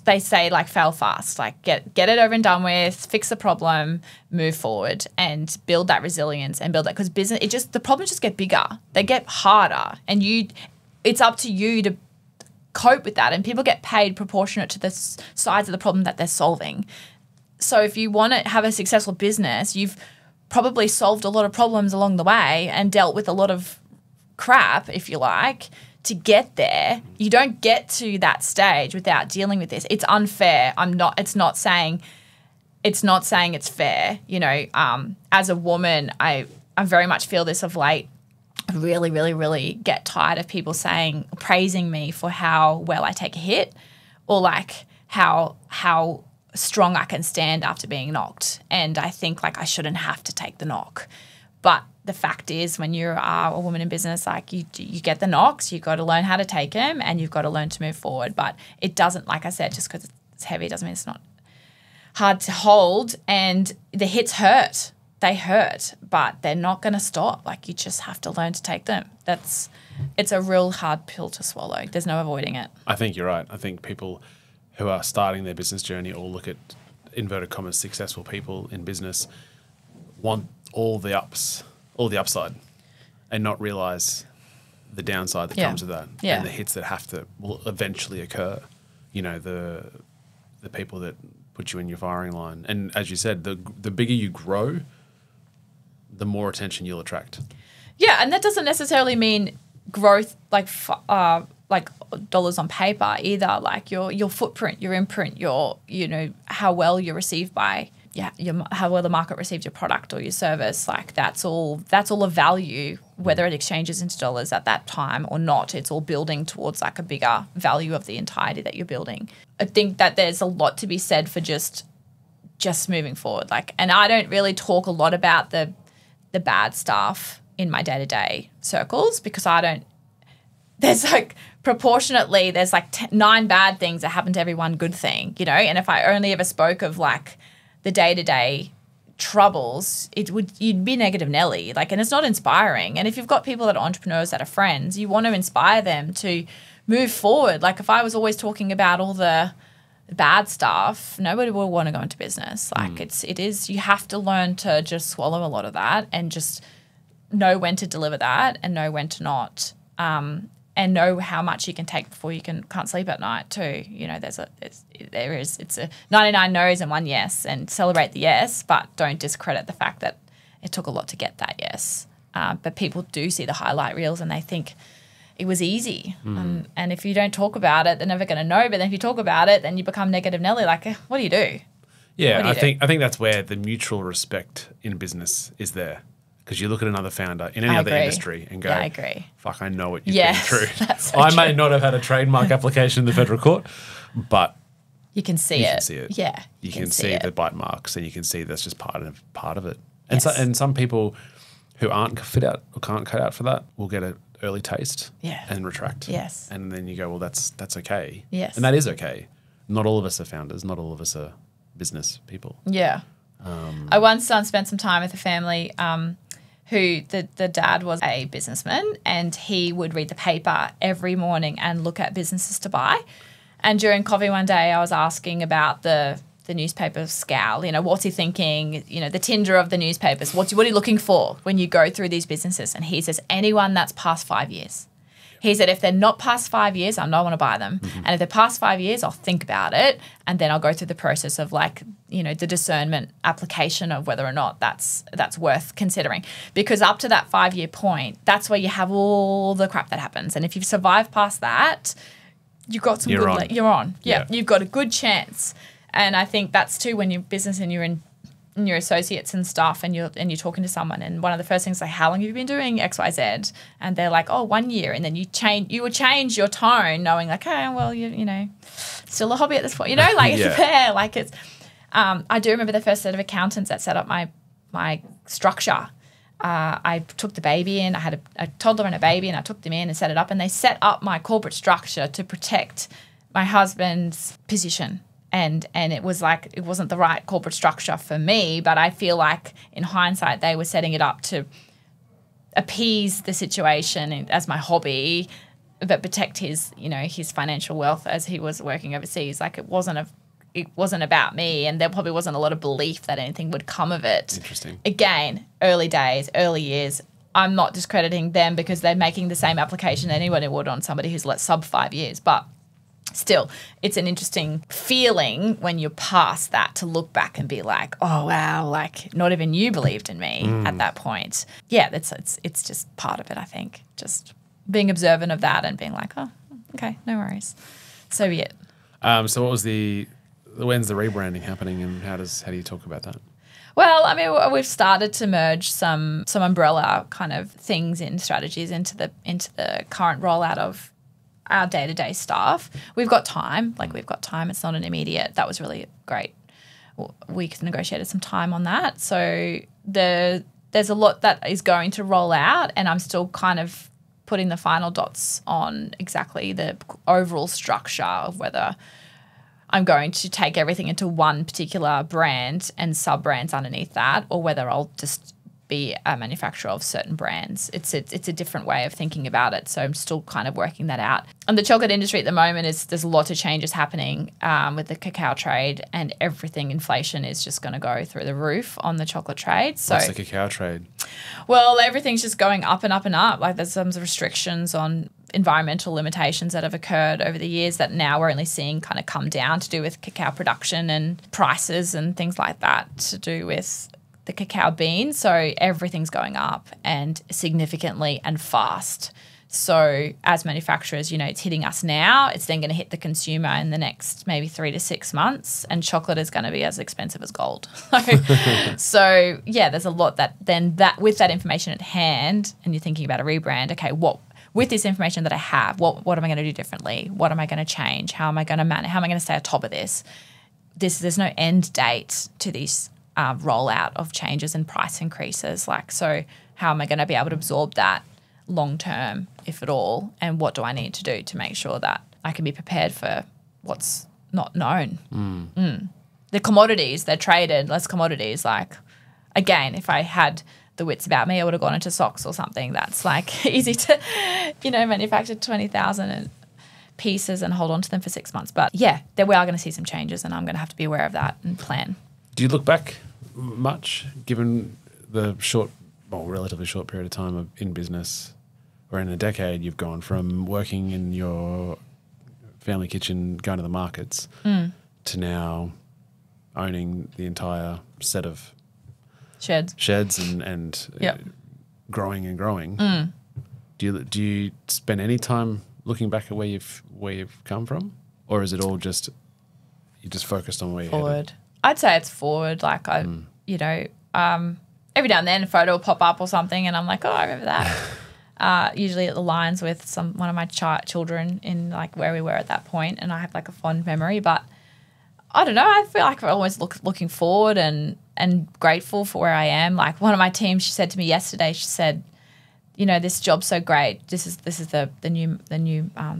They say fail fast, get it over and done with, fix the problem, move forward and build that resilience and build that, because business, the problems just get bigger, they get harder, and it's up to you to cope with that, and people get paid proportionate to the size of the problem that they're solving. So if you want to have a successful business, you've probably solved a lot of problems along the way and dealt with a lot of crap, if you like, to get there. You don't get to that stage without dealing with this. It's unfair. It's not saying it's fair. You know, as a woman, I very much feel this of late. I really, really, really get tired of people praising me for how well I take a hit, or like how strong I can stand after being knocked. And I think like I shouldn't have to take the knock. But the fact is, when you are a woman in business, like you get the knocks, you've got to learn how to take them, and you've got to learn to move forward. But it doesn't, like I said, just because it's heavy doesn't mean it's not hard to hold. And the hits hurt. They hurt, but they're not going to stop. Like, you just have to learn to take them. It's a real hard pill to swallow. There's no avoiding it. I think you're right. I think people who are starting their business journey or look at, inverted commas, successful people in business want all the upside, and not realize the downside that comes with that, and the hits that will eventually occur. You know, the people that put you in your firing line. And as you said, the bigger you grow, the more attention you'll attract. Yeah, and that doesn't necessarily mean growth like dollars on paper either. Like your footprint, your imprint, how well you're received by how well the market receives your product or your service. Like that's all a value, whether it exchanges into dollars at that time or not. It's all building towards like a bigger value of the entirety that you're building. I think that there's a lot to be said for just moving forward. Like, and I don't really talk a lot about the bad stuff in my day-to-day circles, because there's like proportionately, there's like 9 bad things that happen to every one good thing, you know? And if I only ever spoke of like the day-to-day troubles, you'd be negative Nelly. Like, and it's not inspiring. And if you've got people that are entrepreneurs that are friends, you want to inspire them to move forward. Like, if I was always talking about all the bad stuff, nobody will want to go into business. Like it is, you have to learn to just swallow a lot of that and just know when to deliver that and know when to not, and know how much you can take before you can't sleep at night too. You know, it's a 99 no's and 1 yes, and celebrate the yes, but don't discredit the fact that it took a lot to get that yes. But people do see the highlight reels and they think it was easy. And if you don't talk about it, they're never going to know. But then if you talk about it, then you become negative Nelly. Like, what do you do? Yeah, I think that's where the mutual respect in business is there. Because you look at another founder in any other industry and go, I agree. Fuck, I know what you've been through. That's so I may not have had a trademark application in the federal court, but you can see it. Yeah. You can see the bite marks, and you can see that's just part of it. And and some people who aren't fit out or can't cut out for that will get an early taste and retract. Yes. And then you go, well, that's okay. Yes. And that is okay. Not all of us are founders. Not all of us are business people. Yeah. I once spent some time with a family who the dad was a businessman, and he would read the paper every morning and look at businesses to buy. And during coffee one day, I was asking about the newspaper scowl. You know, what's he thinking? You know, the Tinder of the newspapers. What are you looking for when you go through these businesses? And he says, anyone that's past 5 years. He said, if they're not past 5 years, I don't want to buy them. And if they're past 5 years, I'll think about it. And then I'll go through the process of like, you know, the discernment application of whether or not that's worth considering. Because up to that 5 year point, that's where you have all the crap that happens. And if you've survived past that, you've got some you're on. Yeah. You've got a good chance. And I think that's too when you're business and you're in your associates and stuff, and you're talking to someone, and one of the first things like, how long have you been doing XYZ? And they're like, 1 year. And then you would change your tone, knowing like, oh, well, you know, still a hobby at this point. You know, like it's fair. Like it's. I do remember the first set of accountants that set up my structure. I took the baby in. I had a toddler and a baby, and I took them in and set it up. And they set up my corporate structure to protect my husband's position. And it was like, it wasn't the right corporate structure for me, but I feel like in hindsight they were setting it up to appease the situation as my hobby, but protect his financial wealth as he was working overseas. Like it wasn't about me, and there probably wasn't a lot of belief that anything would come of it. Interesting. Again, early days, early years. I'm not discrediting them because they're making the same application anyone would on somebody who's sub 5 years, but still, it's an interesting feeling when you're past that to look back and be like, oh, wow, like not even you believed in me at that point. Yeah, it's just part of it, I think. Just being observant of that and being like, oh, okay, no worries. So be it. So when's the rebranding happening, and how do you talk about that? Well, I mean, we've started to merge some umbrella kind of things in strategies into the current rollout of our day-to-day stuff. We've got time. It's not an immediate. That was really great. We negotiated some time on that. So there's a lot that is going to roll out, and I'm still kind of putting the final dots on exactly the overall structure of whether I'm going to take everything into one particular brand and sub-brands underneath that, or whether I'll just be a manufacturer of certain brands. It's a different way of thinking about it. So I'm still kind of working that out. And the chocolate industry at the moment there's a lot of changes happening with the cacao trade, and inflation is just going to go through the roof on the chocolate trade. So what's the cacao trade? Well, everything's just going up and up and up. Like there's some restrictions on environmental limitations that have occurred over the years that now we're only seeing kind of come down to do with cacao production and prices and things like that to do with the cacao bean. So everything's going up and significantly and fast. So as manufacturers, it's hitting us now. It's then going to hit the consumer in the next maybe 3 to 6 months, and chocolate is going to be as expensive as gold. So yeah, there's a lot that with that information at hand, and you're thinking about a rebrand. Okay, with this information that I have, what am I going to do differently? What am I going to change? How am I going to manage? How am I going to stay on top of this? There's no end date to these rollout of changes and price increases. So how am I going to be able to absorb that long term, if at all? And what do I need to do to make sure that I can be prepared for what's not known? The commodities, they're traded, less commodities. Again, if I had the wits about me, I would have gone into socks or something that's easy to, manufacture 20,000 pieces and hold on to them for 6 months. But yeah, we are going to see some changes, and I'm going to have to be aware of that and plan. Do you look back much, given the relatively short period of time in business, or in a decade, you've gone from working in your family kitchen, going to the markets, to now owning the entire set of sheds and growing and growing. Do you spend any time looking back at where you've come from, or is it all just you just focused on where you're forward? headed? I'd say it's forward. Every now and then a photo will pop up or something, and I'm like, oh, I remember that. Usually it aligns with one of my children in where we were at that point, and I have a fond memory. But I don't know. I feel like we're always looking forward and grateful for where I am. One of my team, she said to me yesterday, she said, this job's so great. This is the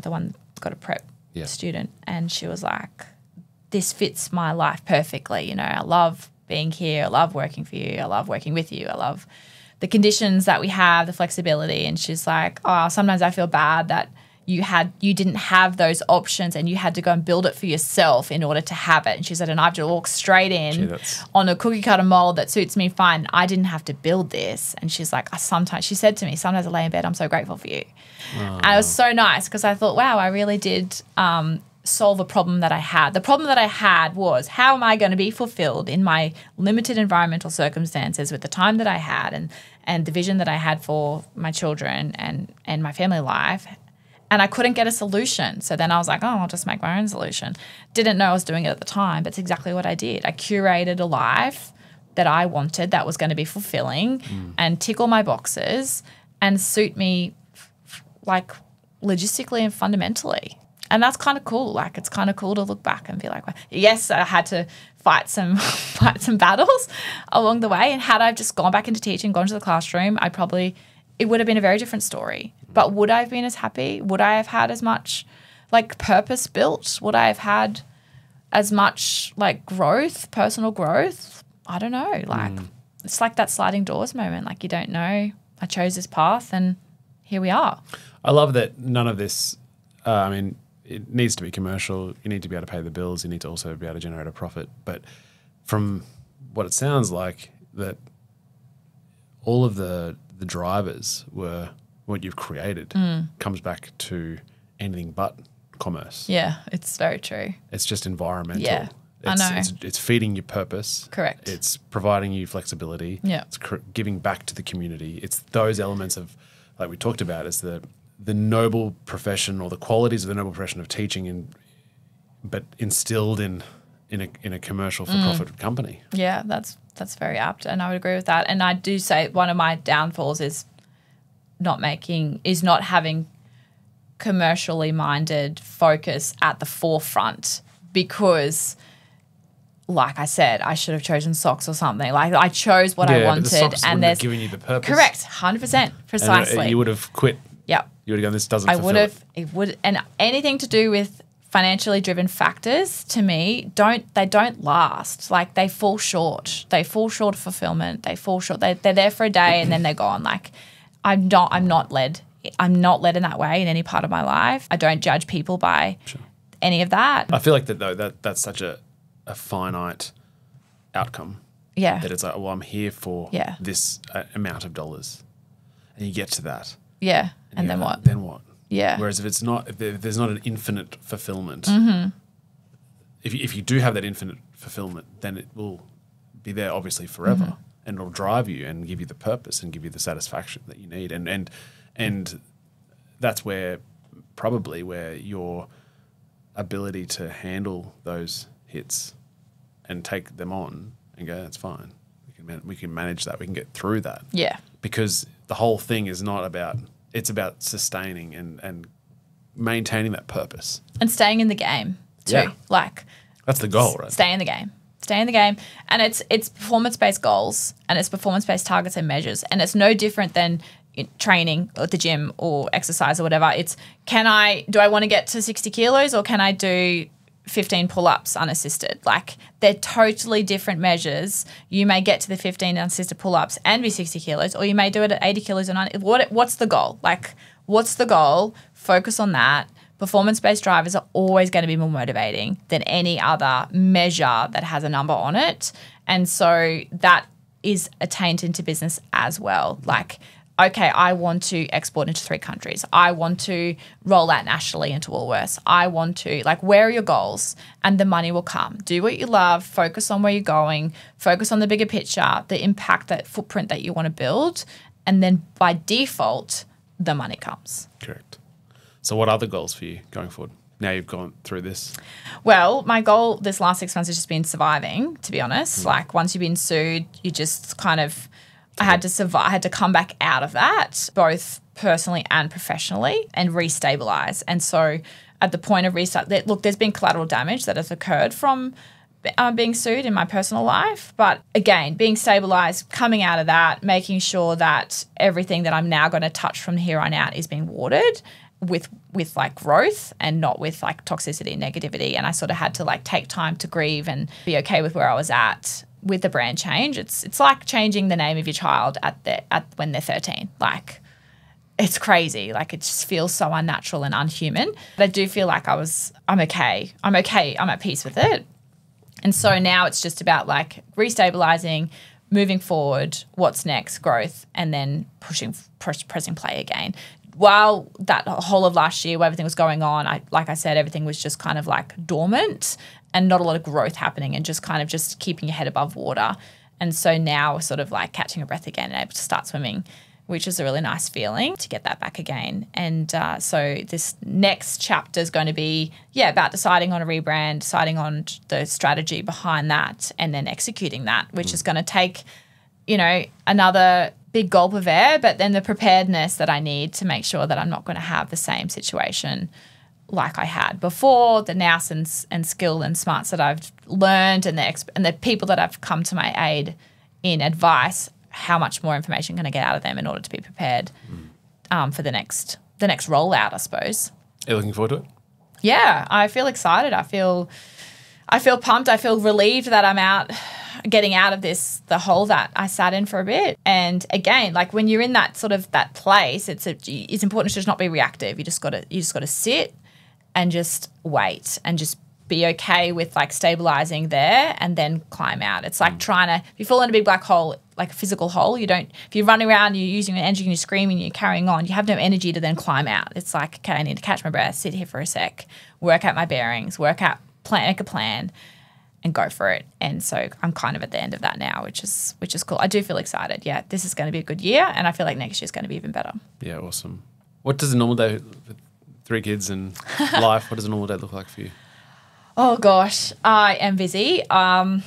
one that's got a prep student, and she was like, this fits my life perfectly. I love being here. I love working for you. I love working with you. I love the conditions that we have, the flexibility. And she's like, oh, sometimes I feel bad that you didn't have those options and you had to go and build it for yourself in order to have it. And she said, and I've just walked straight in on a cookie cutter mold that suits me fine. I didn't have to build this. And she's like, she said to me, sometimes I lay in bed, I'm so grateful for you. And it was so nice because I thought, wow, I really did solve a problem that I had. The problem that I had was, how am I going to be fulfilled in my limited environmental circumstances with the time that I had and the vision that I had for my children and my family life? And I couldn't get a solution. So then I was like, oh, I'll just make my own solution. Didn't know I was doing it at the time, but it's exactly what I did. I curated a life that I wanted that was going to be fulfilling and tick all my boxes and suit me logistically and fundamentally. And that's kind of cool. It's kind of cool to look back and be like, well, yes, I had to fight some battles along the way. And had I just gone back into teaching, gone to the classroom, it would have been a very different story. But would I have been as happy? Would I have had as much purpose built? Would I have had as much growth, personal growth? I don't know. It's that sliding doors moment. You don't know. I chose this path and here we are. I love that none of this, it needs to be commercial. You need to be able to pay the bills. You need to also be able to generate a profit. But from what it sounds like, that all of the drivers were what you've created comes back to anything but commerce. Yeah, it's very true. It's just environmental. Yeah, I know. It's feeding you purpose. Correct. It's providing you flexibility. Yeah. It's giving back to the community. It's those elements of, like we talked about, is the noble profession or the qualities of the noble profession of teaching, but instilled in a commercial for-profit company. Yeah, that's very apt, and I would agree with that. And I do say one of my downfalls is not having commercially minded focus at the forefront, because like I said, I should have chosen socks or something. Like I chose what I wanted, but the socks and wouldn't there's have given you the purpose. Correct, 100%, precisely. And you would have quit. Yep. You would have gone, this doesn't fulfill it would, and anything to do with financially driven factors, to me, they don't last. Like they fall short. They fall short of fulfillment. They fall short. They're there for a day and then they're gone. Like I'm not led in that way in any part of my life. I don't judge people by any of that. I feel like that's such a finite outcome. Yeah. That it's like, well, I'm here for this amount of dollars, and you get to that. Yeah. And then what? Then what? Yeah. Whereas if there's not an infinite fulfillment, mm-hmm. if you do have that infinite fulfillment, then it will be there obviously forever, mm-hmm. and it'll drive you and give you the purpose and give you the satisfaction that you need. And that's where your ability to handle those hits and take them on and go, that's fine. We can manage that. We can get through that. Yeah. Because the whole thing is not about. It's about sustaining and maintaining that purpose. And staying in the game too. Yeah. Like that's the goal, right? Stay in the game. Stay in the game. And it's performance-based goals and it's performance-based targets and measures. And it's no different than training at the gym or exercise or whatever. It's do I want to get to 60 kilos or can I do 15 pull-ups unassisted? Like they're totally different measures. You may get to the 15 unassisted pull-ups and be 60 kilos, or you may do it at 80 kilos or 90. What's the goal? Like what's the goal? Focus on that. Performance-based drivers are always going to be more motivating than any other measure that has a number on it. And so that is attained into business as well. Like, okay, I want to export into 3 countries. I want to roll out nationally into Woolworths. I want to, where are your goals? And the money will come. Do what you love. Focus on where you're going. Focus on the bigger picture, the impact, that footprint that you want to build. And then by default, the money comes. Correct. So what are the goals for you going forward? Now you've gone through this. Well, my goal this last 6 months has just been surviving, to be honest. Like once you've been sued, you just kind of... I had to survive. I had to come back out of that, both personally and professionally, and restabilize. And so at the point of restart, there's been collateral damage that has occurred from being sued in my personal life. But again, being stabilized, coming out of that, making sure that everything that I'm now going to touch from here on out is being watered with growth and not with toxicity and negativity. And I sort of had to take time to grieve and be okay with where I was at with the brand change. It's like changing the name of your child when they're 13. It's crazy. It just feels so unnatural and unhuman. But I do feel like I'm okay. I'm at peace with it. And so now it's just about restabilizing, moving forward, what's next, growth, and then pressing play again. While that whole of last year where everything was going on, like I said, everything was just kind of dormant and not a lot of growth happening and just keeping your head above water. And so now we're sort of catching your breath again and able to start swimming, which is a really nice feeling to get that back again. And so this next chapter is going to be, about deciding on a rebrand, deciding on the strategy behind that, and then executing that, which is going to take, another big gulp of air, but then the preparedness that I need to make sure that I'm not going to have the same situation like I had before, the nous and skill and smarts that I've learned and the people that have come to my aid in advice, how much more information can I get out of them in order to be prepared for the next rollout, I suppose. Are you looking forward to it? Yeah, I feel excited. I feel pumped. I feel relieved that I'm getting out of the hole that I sat in for a bit. And again, when you're in that sort of that place, it's important to just not be reactive. You just got to sit and just wait and just be okay with stabilizing there and then climb out. It's if you fall in a big black hole, like a physical hole. You don't, if you're running around, you're using your energy and you're screaming, you're carrying on, you have no energy to then climb out. It's like, okay, I need to catch my breath, sit here for a sec, work out my bearings, make a plan and go for it. And so I'm kind of at the end of that now, which is cool. I do feel excited. Yeah, this is going to be a good year, and I feel like next year's going to be even better. Yeah, awesome. What does a normal day with 3 kids and life, what does a normal day look like for you? Oh gosh, I am busy. My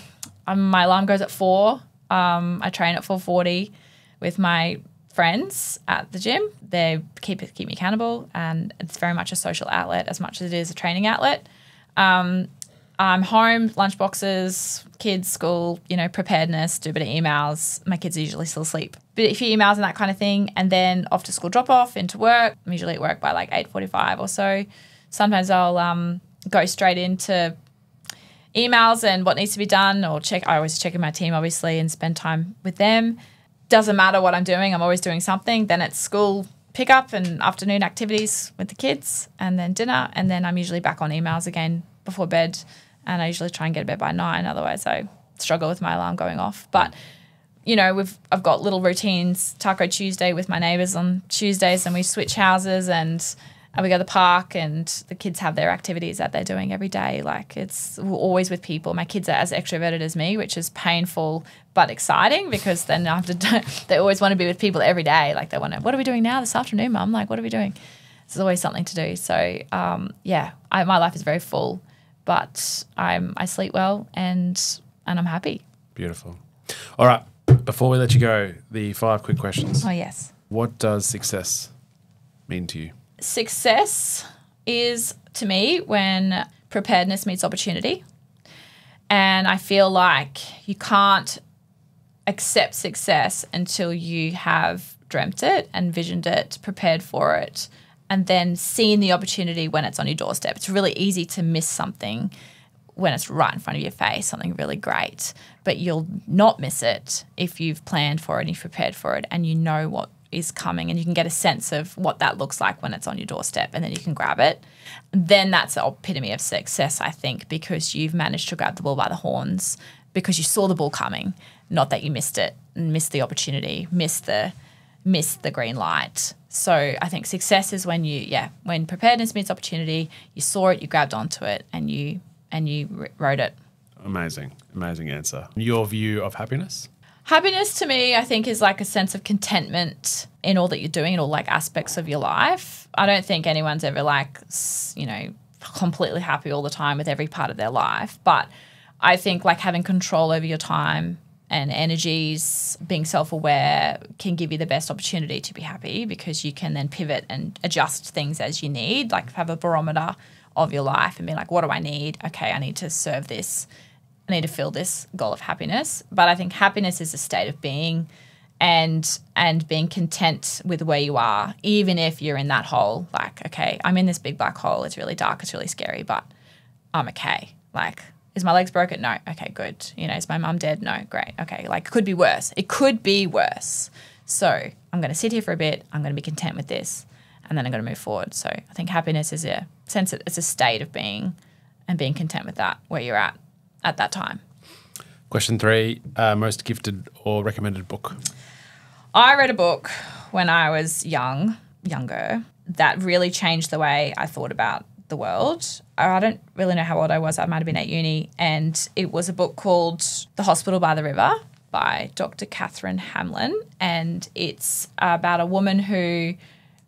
alarm goes at 4. I train at 4:40 with my friends at the gym. They keep me accountable, and it's very much a social outlet as much as it is a training outlet. I'm home, lunch boxes, kids, school, preparedness, do a bit of emails. My kids are usually still asleep. But a few emails and that kind of thing, and then off to school drop-off, into work. I'm usually at work by like 8:45 or so. Sometimes I'll go straight into emails and what needs to be done, or I always check in my team, obviously, and spend time with them. Doesn't matter what I'm doing, I'm always doing something. Then it's school pickup and afternoon activities with the kids, and then dinner, and then I'm usually back on emails again before bed, and I usually try and get to bed by 9, otherwise I struggle with my alarm going off. But I've got little routines. Taco Tuesday with my neighbours on Tuesdays, and we switch houses, and we go to the park, and the kids have their activities that they're doing every day. Like, we're always with people. My kids are as extroverted as me, which is painful but exciting, because then they always want to be with people every day. Like, they want to, what are we doing now this afternoon, Mum? Like, what are we doing? There's always something to do. So, my life is very full, but I sleep well, and I'm happy. Beautiful. All right. Before we let you go, the 5 quick questions. Oh, yes. What does success mean to you? Success is, to me, when preparedness meets opportunity. And I feel like you can't accept success until you have dreamt it, envisioned it, prepared for it, and then seen the opportunity when it's on your doorstep. It's really easy to miss something when it's right in front of your face, something really great. But you'll not miss it if you've planned for it and you've prepared for it, and you know what is coming, and you can get a sense of what that looks like when it's on your doorstep, and then you can grab it. Then that's the epitome of success, I think, because you've managed to grab the bull by the horns, because you saw the bull coming, not that you missed it and missed the opportunity, missed the green light. So I think success is when when preparedness meets opportunity, you saw it, you grabbed onto it, and you rode it. Amazing answer. Your view of happiness? Happiness to me, I think, is like a sense of contentment in all that you're doing, in all like aspects of your life. I don't think anyone's ever completely happy all the time with every part of their life. But I think like having control over your time and energies, being self-aware can give you the best opportunity to be happy, because you can then pivot and adjust things as you need, like have a barometer of your life and be like, what do I need? Okay, I need to serve this. I need to fill this goal of happiness. But I think happiness is a state of being, and being content with where you are, even if you're in that hole. Like, okay, I'm in this big black hole. It's really dark. It's really scary, but I'm okay. Like, is my legs broken? No. Okay, good. Is my mum dead? No. Great. Okay. Like, it could be worse. It could be worse. So I'm going to sit here for a bit. I'm going to be content with this, and then I'm going to move forward. So I think happiness is it's a state of being, and being content with that, where you're at that time. Question 3, most gifted or recommended book? I read a book when I was younger, that really changed the way I thought about the world. I don't really know how old I was. I might have been at uni. And it was a book called The Hospital by the River by Dr. Catherine Hamlin. And it's about a woman who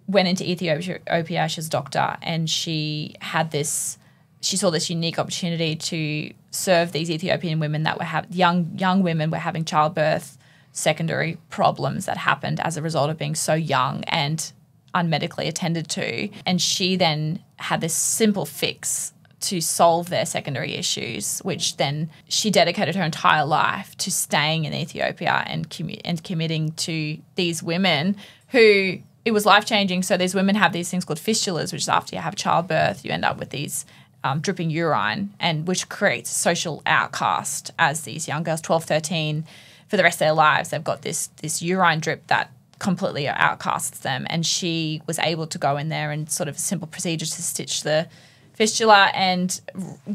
went into Ethiopia. She's a doctor, and she saw this unique opportunity to serve these Ethiopian women that were young women were having childbirth secondary problems that happened as a result of being so young and unmedically attended to. And she then had this simple fix to solve their secondary issues, which then she dedicated her entire life to staying in Ethiopia and committing to these women who it was life-changing. So these women have these things called fistulas, which is after you have childbirth, you end up with these dripping urine, and which creates social outcast as these young girls, 12, 13, for the rest of their lives, they've got this urine drip that completely outcasts them. And she was able to go in there and sort of a simple procedure to stitch the fistula and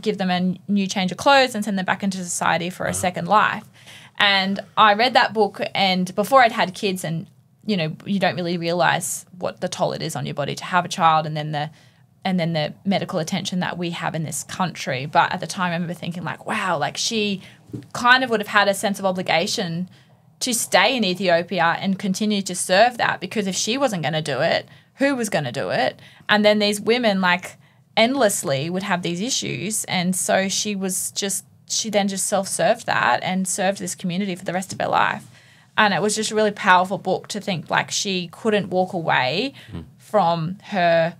give them a new change of clothes and send them back into society for a second life. And I read that book, and before I'd had kids, and you know, you don't really realize what the toll it is on your body to have a child, and then the medical attention that we have in this country. But at the time, I remember thinking like, wow, like she kind of would have had a sense of obligation to stay in Ethiopia and continue to serve that, because if she wasn't going to do it, who was going to do it? And then these women like endlessly would have these issues. And so she then just self-served that and served this community for the rest of her life. And it was just a really powerful book to think like she couldn't walk away from her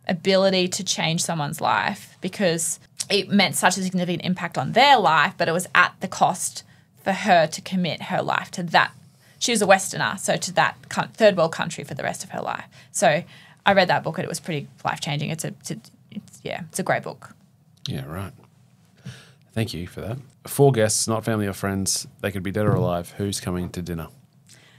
ability to change someone's life, because it meant such a significant impact on their life, but it was at the cost for her to commit her life to that. She was a Westerner, so to that third world country for the rest of her life. So I read that book and it was pretty life-changing. It's a great book. Yeah, right. Thank you for that. 4 guests, not family or friends. They could be dead or alive. Who's coming to dinner?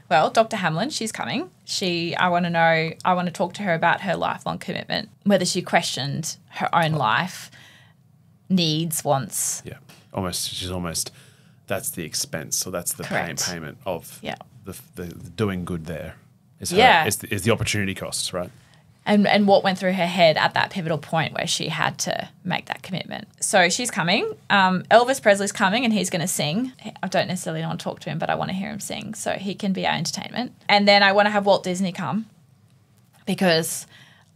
Well, Dr. Hamlin, she's coming. I want to talk to her about her lifelong commitment, whether she questioned her own life, needs, wants. Yeah, that's the expense, or that's the payment of the doing good there. Is the opportunity costs, right? And what went through her head at that pivotal point where she had to make that commitment. So she's coming. Elvis Presley's coming, and he's going to sing. I don't necessarily want to talk to him, but I want to hear him sing so he can be our entertainment. And then I want to have Walt Disney come, because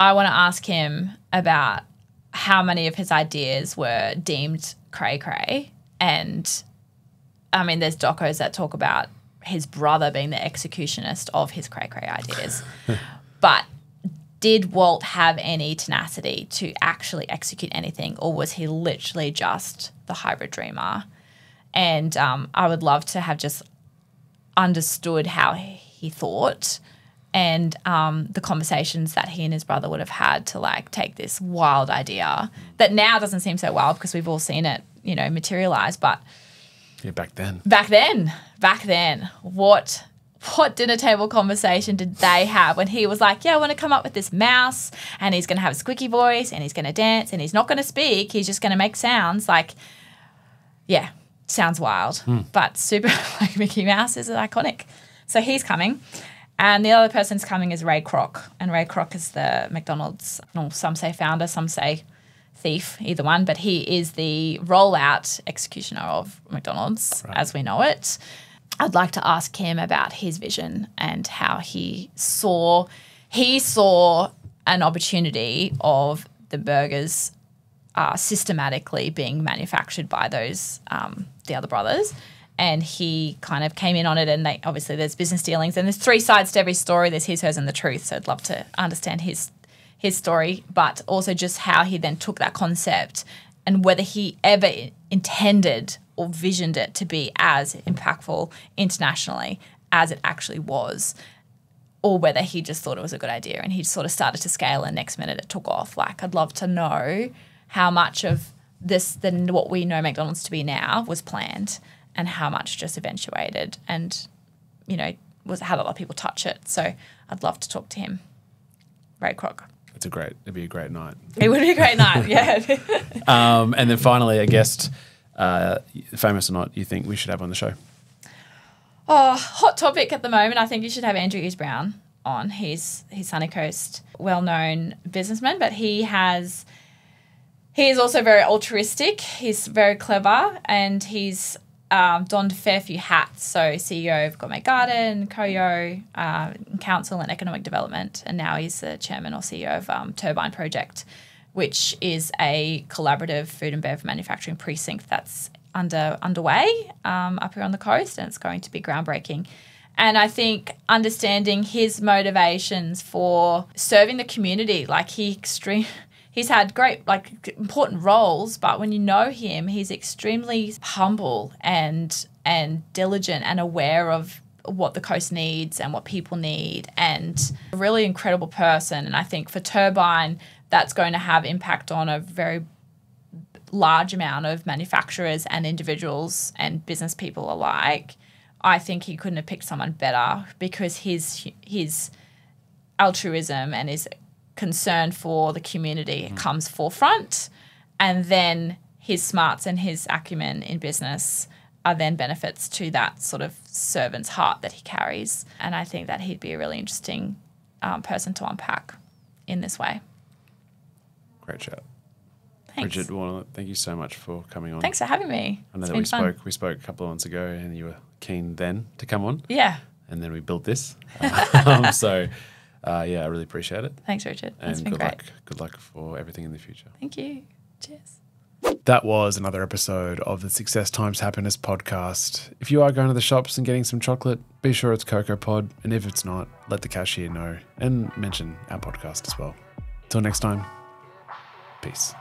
I want to ask him about how many of his ideas were deemed cray-cray. And, I mean, there's docos that talk about his brother being the executionist of his cray-cray ideas. But did Walt have any tenacity to actually execute anything, or was he literally just the hybrid dreamer? And I would love to have just understood how he thought, and the conversations that he and his brother would have had to like take this wild idea that now doesn't seem so wild because we've all seen it, you know, materialize. But yeah, back then, what dinner table conversation did they have when he was like, yeah, I want to come up with this mouse, and he's going to have a squeaky voice, and he's going to dance, and he's not going to speak, he's just going to make sounds. Like, yeah, sounds wild, but super, like Mickey Mouse is iconic. So he's coming. And the other person's coming is Ray Kroc. And Ray Kroc is the McDonald's, well, some say founder, some say thief, either one, but he is the rollout executioner of McDonald's as we know it. I'd like to ask him about his vision and how he saw an opportunity of the burgers systematically being manufactured by those the other brothers, and he kind of came in on it. And obviously there's business dealings, and there's 3 sides to every story. There's his, hers, and the truth. So I'd love to understand his story, but also just how he then took that concept and whether he ever intended or visioned it to be as impactful internationally as it actually was, or whether he just thought it was a good idea and he sort of started to scale and next minute it took off. Like, I'd love to know how much of this, what we know McDonald's to be now, was planned and how much just eventuated and, you know, had a lot of people touch it. So I'd love to talk to him. Ray Kroc. It'd be a great night. It would be a great night, yeah. And then finally, a guest, famous or not, you think we should have on the show? Oh, hot topic at the moment. I think you should have Andrew Hughes Brown on. He's Sunny Coast, well-known businessman, but he is also very altruistic. He's very clever, and he's donned a fair few hats. So CEO of Gourmet Garden, COYO, Council and Economic Development, and now he's the chairman or CEO of Turbine Project, which is a collaborative food and bev manufacturing precinct that's underway up here on the coast, and it's going to be groundbreaking. And I think understanding his motivations for serving the community, like he's had great, like, important roles, but when you know him, he's extremely humble and diligent and aware of what the coast needs and what people need, and a really incredible person. And I think for Turbine, that's going to have impact on a very large amount of manufacturers and individuals and business people alike. I think he couldn't have picked someone better, because his altruism and his concern for the community comes forefront, and then his smarts and his acumen in business are then benefits to that sort of servant's heart that he carries. And I think that he'd be a really interesting person to unpack in this way. Great chat. Thanks. Brigid Woolnough, thank you so much for coming on. Thanks for having me. I know It's that been fun. we spoke a couple of months ago and you were keen then to come on. Yeah. And then we built this. I really appreciate it. Thanks, Richard. It's And been great. good luck for everything in the future. Thank you. Cheers. That was another episode of the Success Times Happiness podcast. If you are going to the shops and getting some chocolate, be sure it's KOKOPOD. And if it's not, let the cashier know and mention our podcast as well. Till next time, peace.